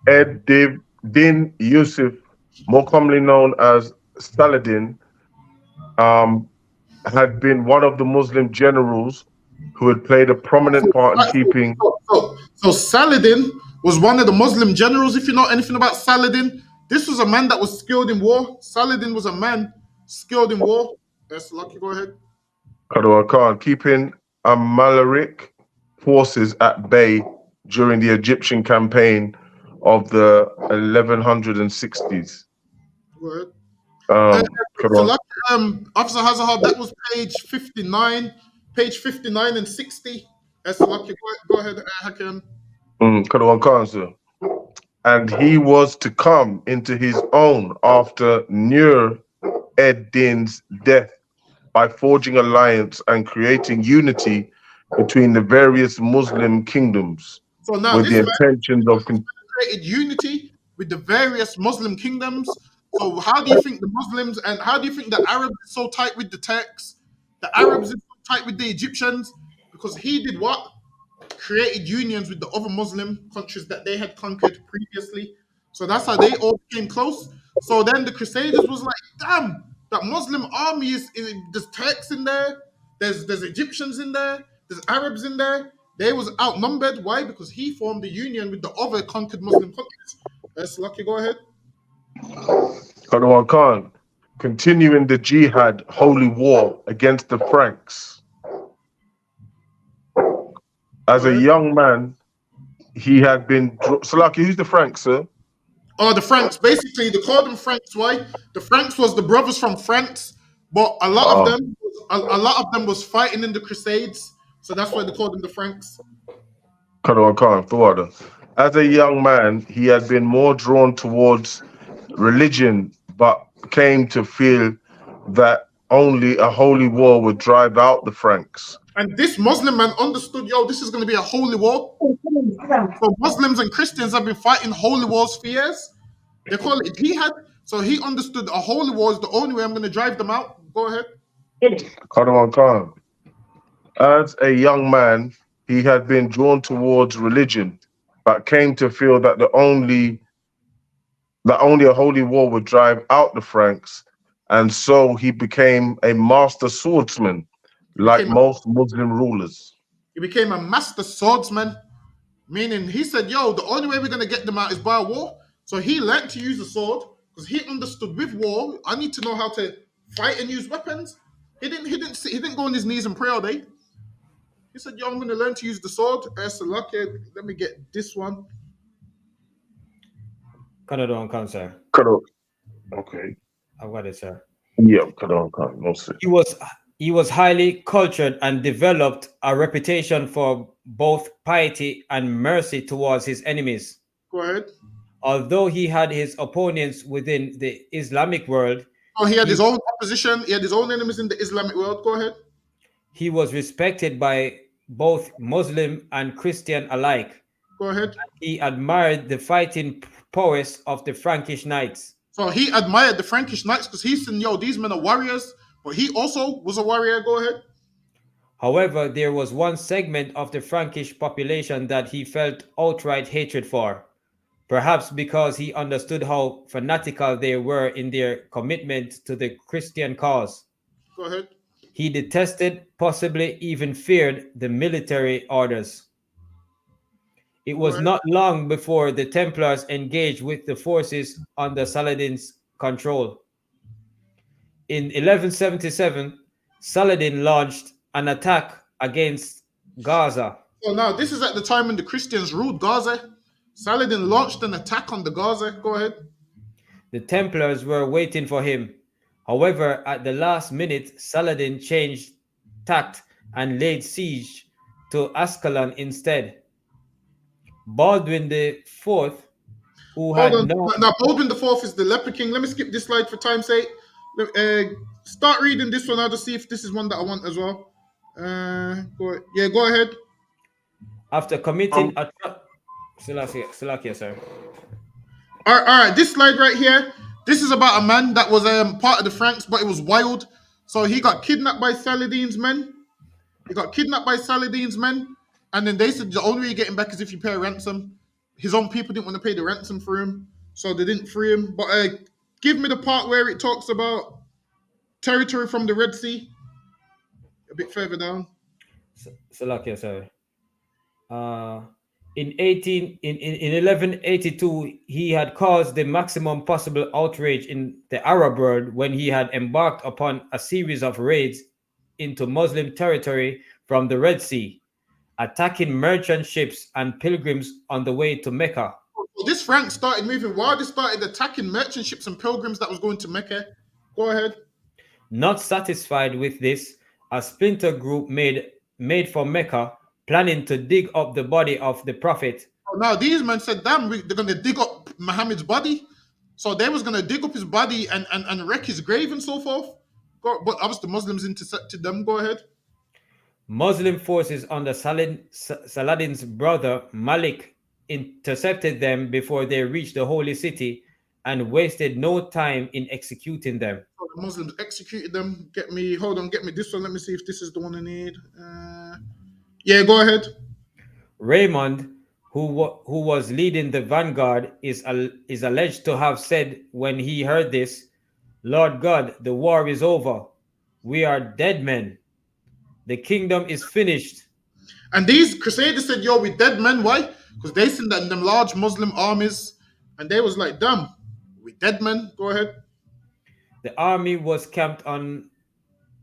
Din Yusuf, more commonly known as Saladin, had been one of the Muslim generals who had played a prominent part in keeping. So Saladin was one of the Muslim generals. If you know anything about Saladin, this was a man that was skilled in war. Saladin was a man skilled in war. That's Lucky. Go ahead. Qadar Khan, keeping Amalric forces at bay during the Egyptian campaign of the 1160s. Go ahead. Qadar. Officer Hazahab, that was page 59 and 60. That's Lucky. Go ahead, Hakim. Qadar Khan, sir. And he was to come into his own after Nur ed-Din's death by forging alliance and creating unity between the various Muslim kingdoms. So now with the intentions of created unity with the various Muslim kingdoms. So how do you think the Muslims and how do you think the Arabs are so tight with the Turks? The Arabs are so tight with the Egyptians because he did what? Created unions with the other Muslim countries that they had conquered previously. So that's how they all became close. So then the Crusaders was like, damn, that Muslim army there's Turks in there, there's Egyptians in there, there's Arabs in there. They was outnumbered. Why? Because he formed a union with the other conquered Muslim countries. That's Lucky. Go ahead. Qadar Khan, continuing the jihad holy war against the Franks. As a young man, he had been. So, Lucky, who's the Franks, sir? Oh, the Franks. Basically, they called them Franks. Why? The Franks was the brothers from France, but a lot of them was fighting in the Crusades. So that's why they called them the Franks. Qadar Khan, Tawada. As a young man, he had been more drawn towards religion, but came to feel that only a holy war would drive out the Franks. And this Muslim man understood, this is going to be a holy war. So Muslims and Christians have been fighting holy wars for years. They call it jihad. So he understood a holy war is the only way I'm going to drive them out. Go ahead. Qadar Khan. As a young man, he had been drawn towards religion, but came to feel that only a holy war would drive out the Franks, and so he became a master swordsman, like most Muslim rulers. He became a master swordsman, meaning he said, the only way we're going to get them out is by war. So he learned to use the sword because he understood with war, I need to know how to fight and use weapons. He didn't go on his knees and pray all day. He said, I'm going to learn to use the sword. Let me get this one. Qadar Khan, sir. Okay. I've got it, sir. Yeah, Qadar Khan. No, sir. He was highly cultured and developed a reputation for both piety and mercy towards his enemies. Go ahead. Although he had his opponents within the Islamic world. Oh, he had his own opposition. He had his own enemies in the Islamic world. Go ahead. He was respected by both Muslim and Christian alike. Go ahead. He admired the fighting prowess of the Frankish knights. So he admired the Frankish knights because he said, yo, these men are warriors, but he also was a warrior. Go ahead. However, there was one segment of the Frankish population that he felt outright hatred for, perhaps because he understood how fanatical they were in their commitment to the Christian cause. Go ahead. He detested, possibly even feared, the military orders. It was not long before the Templars engaged with the forces under Saladin's control. In 1177, Saladin launched an attack against Gaza. So now this is at the time when the Christians ruled Gaza. Saladin launched an attack on the Gaza. Go ahead. The Templars were waiting for him. However, at the last minute, Saladin changed tact and laid siege to Ascalon instead. Baldwin IV, who had Hold on. no... Now Baldwin IV is the Leper King. Let me skip this slide for time's sake. Start reading this one. I'll just see if this is one that I want as well. Go ahead. After committing Salakia, sir. All right. This slide right here. This is about a man that was part of the Franks, but it was wild. So he got kidnapped by Saladin's men. And then they said the only way you get him back is if you pay a ransom. His own people didn't want to pay the ransom for him, so they didn't free him. But give me the part where it talks about territory from the Red Sea. A bit further down. Salakia, sorry. In 1182, he had caused the maximum possible outrage in the Arab world when he had embarked upon a series of raids into Muslim territory from the Red Sea, attacking merchant ships and pilgrims on the way to Mecca. Well, this Frank started moving while they started attacking merchant ships and pilgrims that was going to Mecca. Go ahead. Not satisfied with this, a splinter group made for Mecca, planning to dig up the body of the Prophet. Now these men said, damn, they're going to dig up Muhammad's body. So they was going to dig up his body and wreck his grave and so forth. But obviously the Muslims intercepted them. Go ahead. Muslim forces under Saladin's brother Malik intercepted them before they reached the holy city and wasted no time in executing them. So the Muslims executed them. Get me this one. Let me see if this is the one I need. Go ahead. Raymond, who was leading the vanguard, is alleged to have said when he heard this, "Lord God, the war is over. We are dead men. The kingdom is finished." And these crusaders said, yo, we dead men. Why? Because they seen that them large Muslim armies, and they was like, damn, we dead men. Go ahead. The army was camped on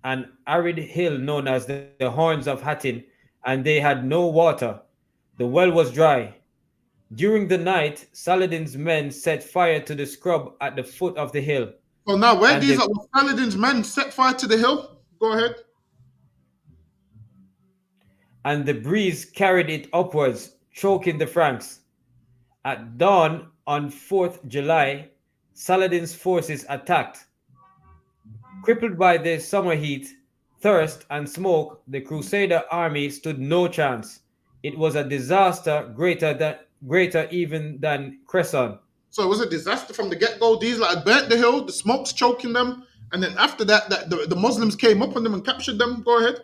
an arid hill known as the Horns of Hattin, and they had no water. The well was dry. During the night, Saladin's men set fire to the scrub at the foot of the hill. Well, now where these Saladin's men set fire to the hill? Go ahead. And the breeze carried it upwards, choking the Franks. At dawn on 4th July, Saladin's forces attacked. Crippled by the summer heat, thirst, and smoke, the Crusader army stood no chance. It was a disaster greater even than Cresson. So it was a disaster from the get-go. These had burnt the hill, the smoke's choking them, and then after that, the Muslims came up on them and captured them. Go ahead.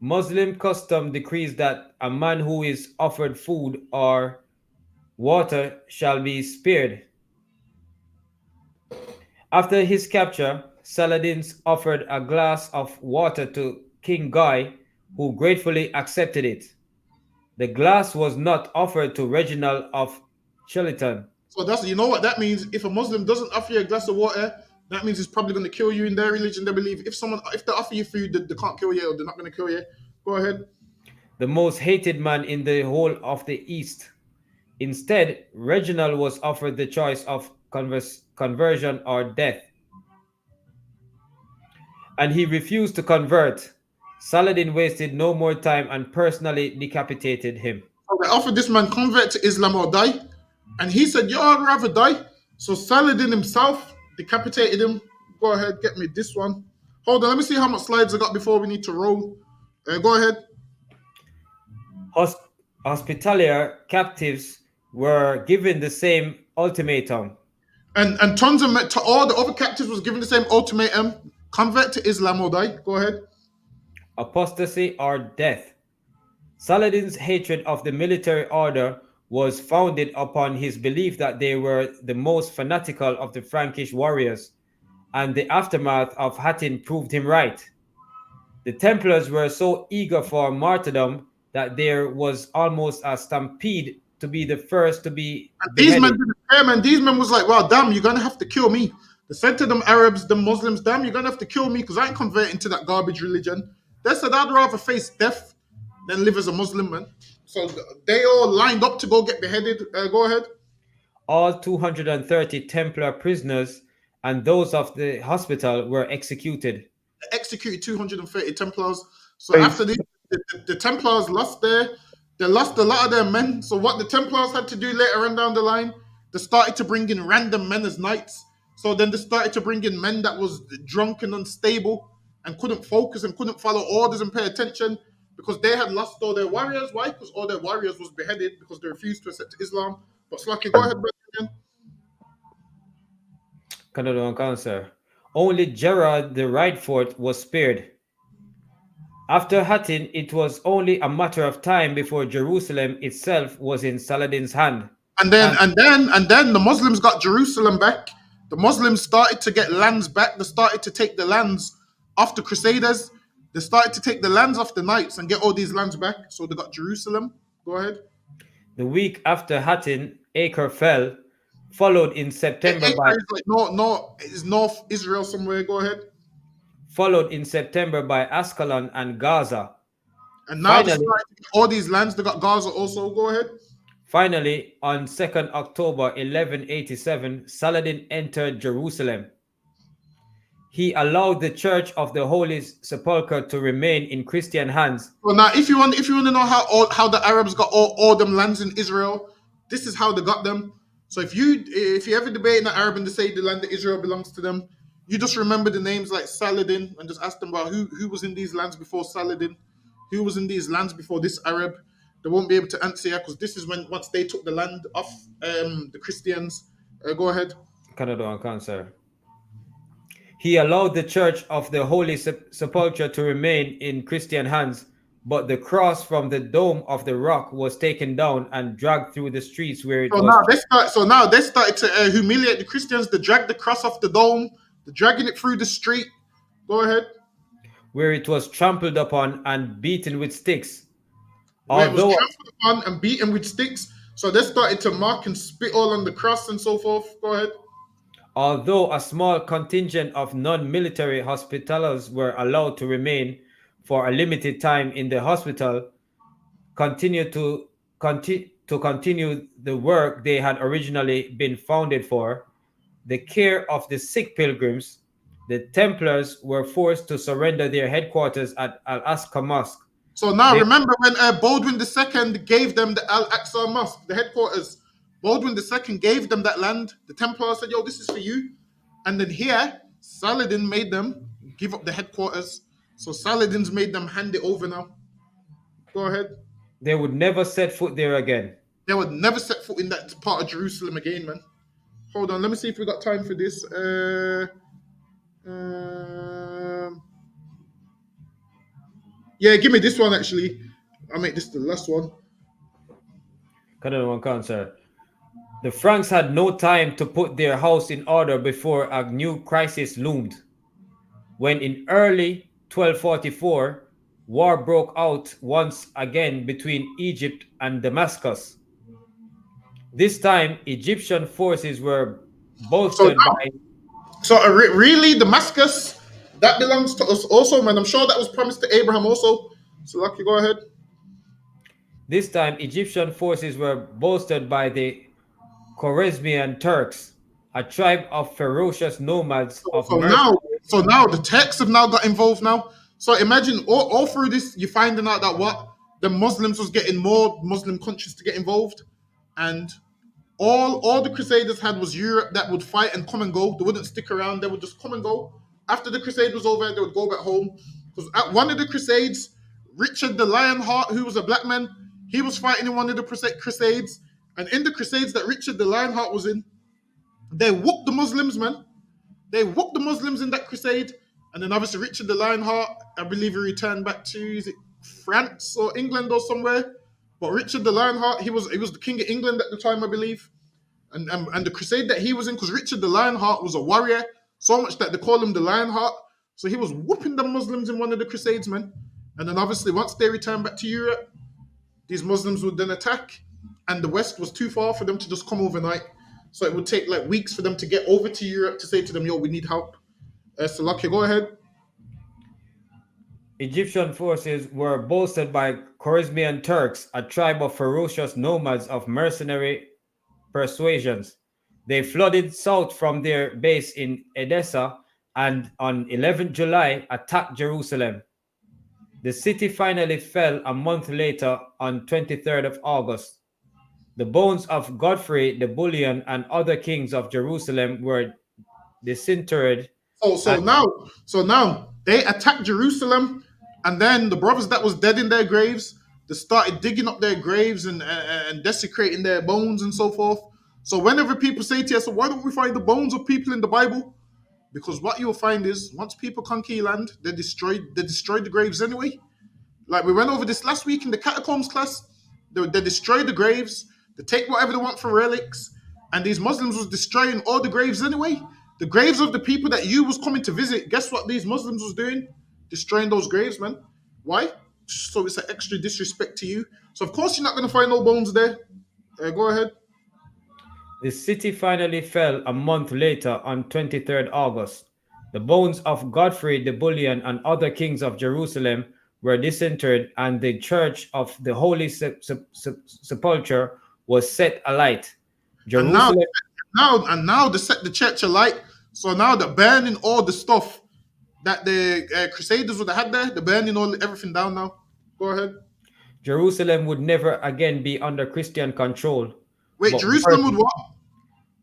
Muslim custom decrees that a man who is offered food or water shall be spared. After his capture, Saladin offered a glass of water to King Guy, who gratefully accepted it. The glass was not offered to Reginald of Chilton. So you know what that means? If a Muslim doesn't offer you a glass of water, that means he's probably going to kill you. In their religion, they believe if they offer you food, they can't kill you or they're not going to kill you. Go ahead. The most hated man in the whole of the East. Instead, Reginald was offered the choice of conversion or death. And he refused to convert. Saladin wasted no more time and personally decapitated him. So they offered this man convert to Islam or die. And he said, yo, I'd rather die. So Saladin himself decapitated him. Go ahead, get me this one. Hold on, let me see how much slides I got before we need to roll. Go ahead. Hospitalier captives were given the same ultimatum: And tons of to all the other captives was given the same ultimatum: convert to Islam or die. Go ahead. apostasy or death. Saladin's hatred of the military order was founded upon his belief that they were the most fanatical of the Frankish warriors, and the aftermath of Hattin proved him right. The Templars were so eager for martyrdom that there was almost a stampede to be the first to be And these men beheaded. didn't care, man. These men was like, well, damn, you're gonna have to kill me. They said to them Arabs, them Muslims, damn, you're gonna have to kill me because I ain't converting to that garbage religion. They said I'd rather face death than live as a Muslim, man. So they all lined up to go get beheaded. Go ahead. All 230 Templar prisoners and those of the hospital were executed. Executed 230 Templars. So Hey, after this, the Templars they lost a lot of their men. So what the Templars had to do later on down the line, they started to bring in random men as knights. So then they started to bring in men that was drunk and unstable and couldn't focus and couldn't follow orders and pay attention because they had lost all their warriors. Why? Because all their warriors was beheaded because they refused to accept Islam. But Slacky, go ahead, brother. Canada Cancer. Only Gerard the Rightfort was spared. After Hattin, it was only a matter of time before Jerusalem itself was in Saladin's hand. And then the Muslims got Jerusalem back. The Muslims started to get lands back. They started to take the lands off the Crusaders. They started to take the lands off the Knights and get all these lands back. So they got Jerusalem. Go ahead. The week after Hattin, Acre fell, followed in September by Acre is like no, it's North Israel somewhere. Go ahead. Ascalon and Gaza. And now they Finally, started to get all these lands. They got Gaza also. Go ahead. finally, on 2nd October 1187, Saladin entered Jerusalem. He allowed the Church of the Holy Sepulchre to remain in Christian hands. Well, now, if you want to know how the Arabs got all them lands in Israel, this is how they got them. So if you ever debate in the Arab and they say the land of Israel belongs to them, you just remember the names like Saladin and just ask them about who was in these lands before Saladin, who was in these lands before this Arab. They won't be able to answer you because this is when once they took the land off the Christians. Go ahead. Canada and Cancer. He allowed the Church of the Holy Sepulchre to remain in Christian hands, but the cross from the dome of the rock was taken down and dragged through the streets where it was. So now they started to humiliate the Christians. They dragged the cross off the dome. They're dragging it through the street. Go ahead. Where it was trampled upon and beaten with sticks. Where it was Although, trampled upon and beaten with sticks. So they started to mark and spit all on the cross and so forth. Go ahead. although a small contingent of non-military hospitallers were allowed to remain for a limited time in the hospital, continue to continue the work they had originally been founded for, the care of the sick pilgrims, the Templars were forced to surrender their headquarters at Al-Aqsa Mosque. So now They- remember when Baldwin II gave them the Al-Aqsa Mosque, the headquarters. Baldwin II gave them that land. The Templars said, yo, this is for you. And then here, Saladin made them give up the headquarters. So Saladin's made them hand it over now. Go ahead. They would never set foot there again. They would never set foot in that part of Jerusalem again, man. Hold on, let me see if we got time for this. Yeah, give me this one actually. I'll make this the last one. Canada Cancer. The Franks had no time to put their house in order before a new crisis loomed. When in early 1244, war broke out once again between Egypt and Damascus. This time, Egyptian forces were bolstered by So really, Damascus, that belongs to us also, man. I'm sure that was promised to Abraham also. So Lucky, go ahead. this time Egyptian forces were bolstered by the Khwarezmian Turks, a tribe of ferocious nomads of So mercenaries. now the Turks have now got involved now. So imagine all through this, you're finding out that what the Muslims was getting more Muslim countries to get involved, and all the Crusaders had was Europe that would fight and come and go. They wouldn't stick around. They would just come and go. After the Crusade was over, they would go back home. Because at one of the Crusades, Richard the Lionheart, who was a black man, He was fighting in one of the crusades, and in the crusades that Richard the Lionheart was in, they whooped the Muslims, man. They whooped the Muslims in that crusade, and then obviously Richard the Lionheart, I believe he returned back to, is it France or England or somewhere? But Richard the Lionheart, he was the king of England at the time, I believe. And the crusade that he was in, because Richard the Lionheart was a warrior, so much that they call him the Lionheart. So he was whooping the Muslims in one of the crusades, man. And then obviously once they returned back to Europe, these Muslims would then attack, and the West was too far for them to just come overnight. So it would take like weeks for them to get over to Europe to say to them, yo, we need help. Salakia, go ahead. Egyptian forces were bolstered by Khwarezmian Turks, a tribe of ferocious nomads of mercenary persuasions. They flooded south from their base in Edessa and on 11th July attacked Jerusalem. The city finally fell a month later on 23rd of August. The bones of Godfrey the Bullion and other kings of Jerusalem were disinterred. So now they attacked Jerusalem, and then the brothers that was dead in their graves, they started digging up their graves and desecrating their bones and so forth. So whenever people say to us, so why don't we find the bones of people in the Bible? Because what you'll find is once people conquer land, they destroy the graves anyway. Like we went over this last week in the catacombs class. They destroy the graves, they take whatever they want for relics, and these Muslims was destroying all the graves anyway. The graves of the people that you was coming to visit, guess what these Muslims was doing? Destroying those graves, man. Why? So it's an extra disrespect to you. So of course you're not going to find no bones there. Go ahead. The city finally fell a month later on 23rd August. The bones of Godfrey the Bullion and other kings of Jerusalem were disinterred, and the church of the Holy Sepulchre was set alight. Jerusalem. And now they set the church alight. So now they're burning all the stuff that the Crusaders would have had there. They're burning everything down now. Go ahead. Jerusalem would never again be under Christian control. Wait, Jerusalem would what?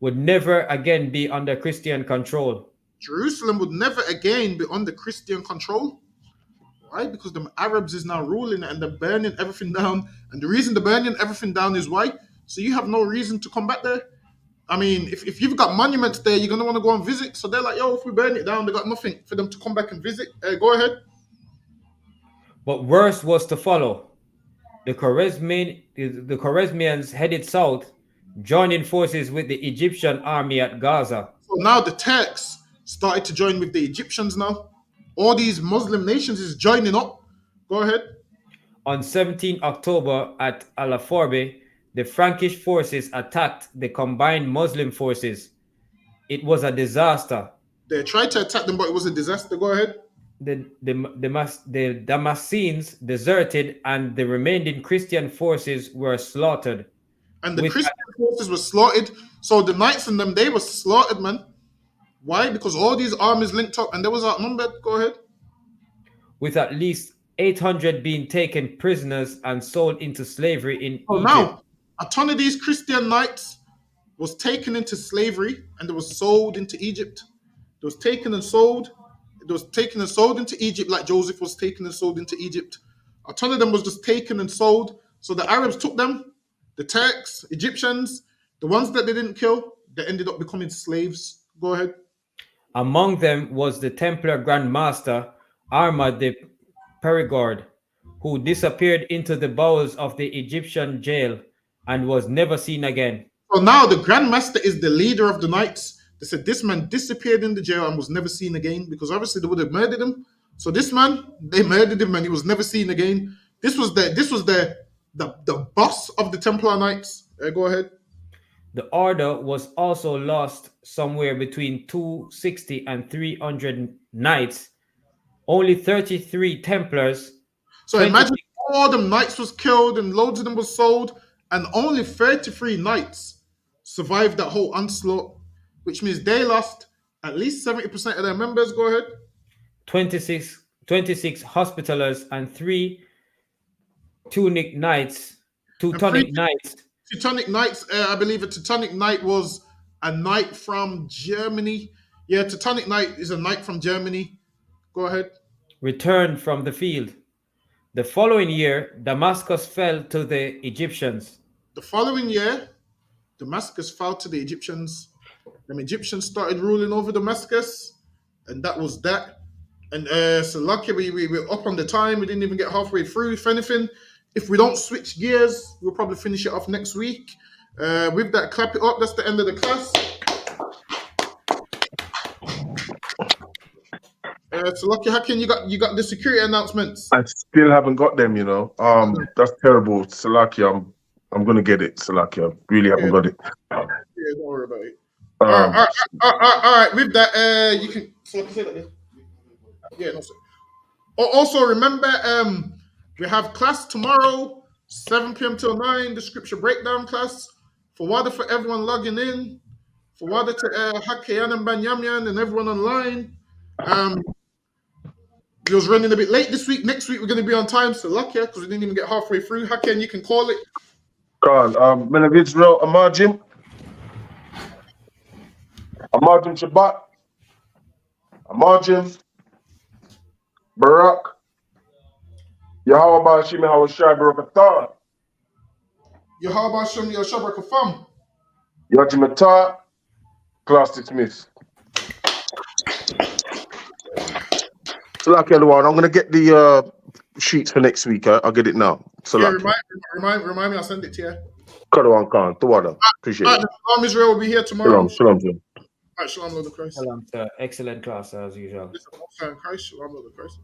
Would never again be under Christian control. Jerusalem would never again be under Christian control. Why? Because the Arabs is now ruling and they're burning everything down. And the reason they're burning everything down is why? So you have no reason to come back there. I mean, if you've got monuments there, you're going to want to go and visit. So they're like, yo, if we burn it down, they got nothing for them to come back and visit. Go ahead. But worse was to follow. The Khwarezmians headed south, joining forces with the Egyptian army at Gaza. So now the Turks started to join with the Egyptians now. All these Muslim nations is joining up. Go ahead. On 17 October at Alaforbe, the Frankish forces attacked the combined Muslim forces. It was a disaster. They tried to attack them, but it was a disaster. Go ahead. The Damascenes deserted, and the remaining Christian forces were slaughtered. And the Christian forces were slaughtered. So the knights and them, they were slaughtered, man. Why? Because all these armies linked up and they was outnumbered. Go ahead. With at least 800 being taken prisoners and sold into slavery in Egypt. Now, a ton of these Christian knights was taken into slavery and they was sold into Egypt. It was taken and sold. It was taken and sold into Egypt like Joseph was taken and sold into Egypt. A ton of them was just taken and sold. So the Arabs took them, the Turks, Egyptians, the ones that they didn't kill, they ended up becoming slaves. Go ahead. Among them was the Templar Grand Master, Ahmad de Perigord, who disappeared into the bowels of the Egyptian jail and was never seen again. So now the Grand Master is the leader of the knights. They said this man disappeared in the jail and was never seen again because obviously they would have murdered him. So this man, they murdered him and he was never seen again. This was the boss of the Templar Knights. Go ahead. The order was also lost somewhere between 260 and 300 knights. Only 33 Templars. So imagine all them knights was killed and loads of them was sold, and only 33 knights survived that whole onslaught, which means they lost at least 70% of their members. Go ahead. 26 Hospitallers and 3 Teutonic Knights. Teutonic Knights, I believe a Teutonic Knight was a knight from Germany. Yeah, Teutonic Knight is a knight from Germany. Go ahead. Returned from the field. The following year, Damascus fell to the Egyptians. The following year, Damascus fell to the Egyptians. The Egyptians started ruling over Damascus, and that was that. And so lucky we were up on the time. We didn't even get halfway through. If anything, if we don't switch gears, we'll probably finish it off next week. With that, clap it up. That's the end of the class. So lucky, Hakim, you got the security announcements. I still haven't got them, you know. That's terrible. Salaki, I'm gonna get it. Salaki, I really haven't got it. Yeah, don't worry about it. All right. With that, you can. So say that again. Yeah, no, sir. Also, remember, we have class tomorrow, 7 p.m. till 9, the scripture breakdown class. For everyone logging in, for to Hakayan and Banyamyan and everyone online. We was running a bit late this week. Next week, we're going to be on time, so lucky, because we didn't even get halfway through. Hakayan, you can call it. God, Men of Israel, Amajim Shabbat, Amajim, Barak, Yahweh Shimi Hawashai Barak Athar, Yahweh Shem Yahshua Kafam. Yajimatah, class dismissed. Salaki everyone, I'm gonna get the sheets for next week. I'll get it now. Salaki. Yeah, remind me, I'll send it to you. Kadawan Khan, Tawada. Appreciate it. Shalom Israel will be here tomorrow. Shalom. All right, Shalom, Lord of Christ. Shalom, sir. Excellent class as usual. Listen, Christ, Shalom, Lord of Christ.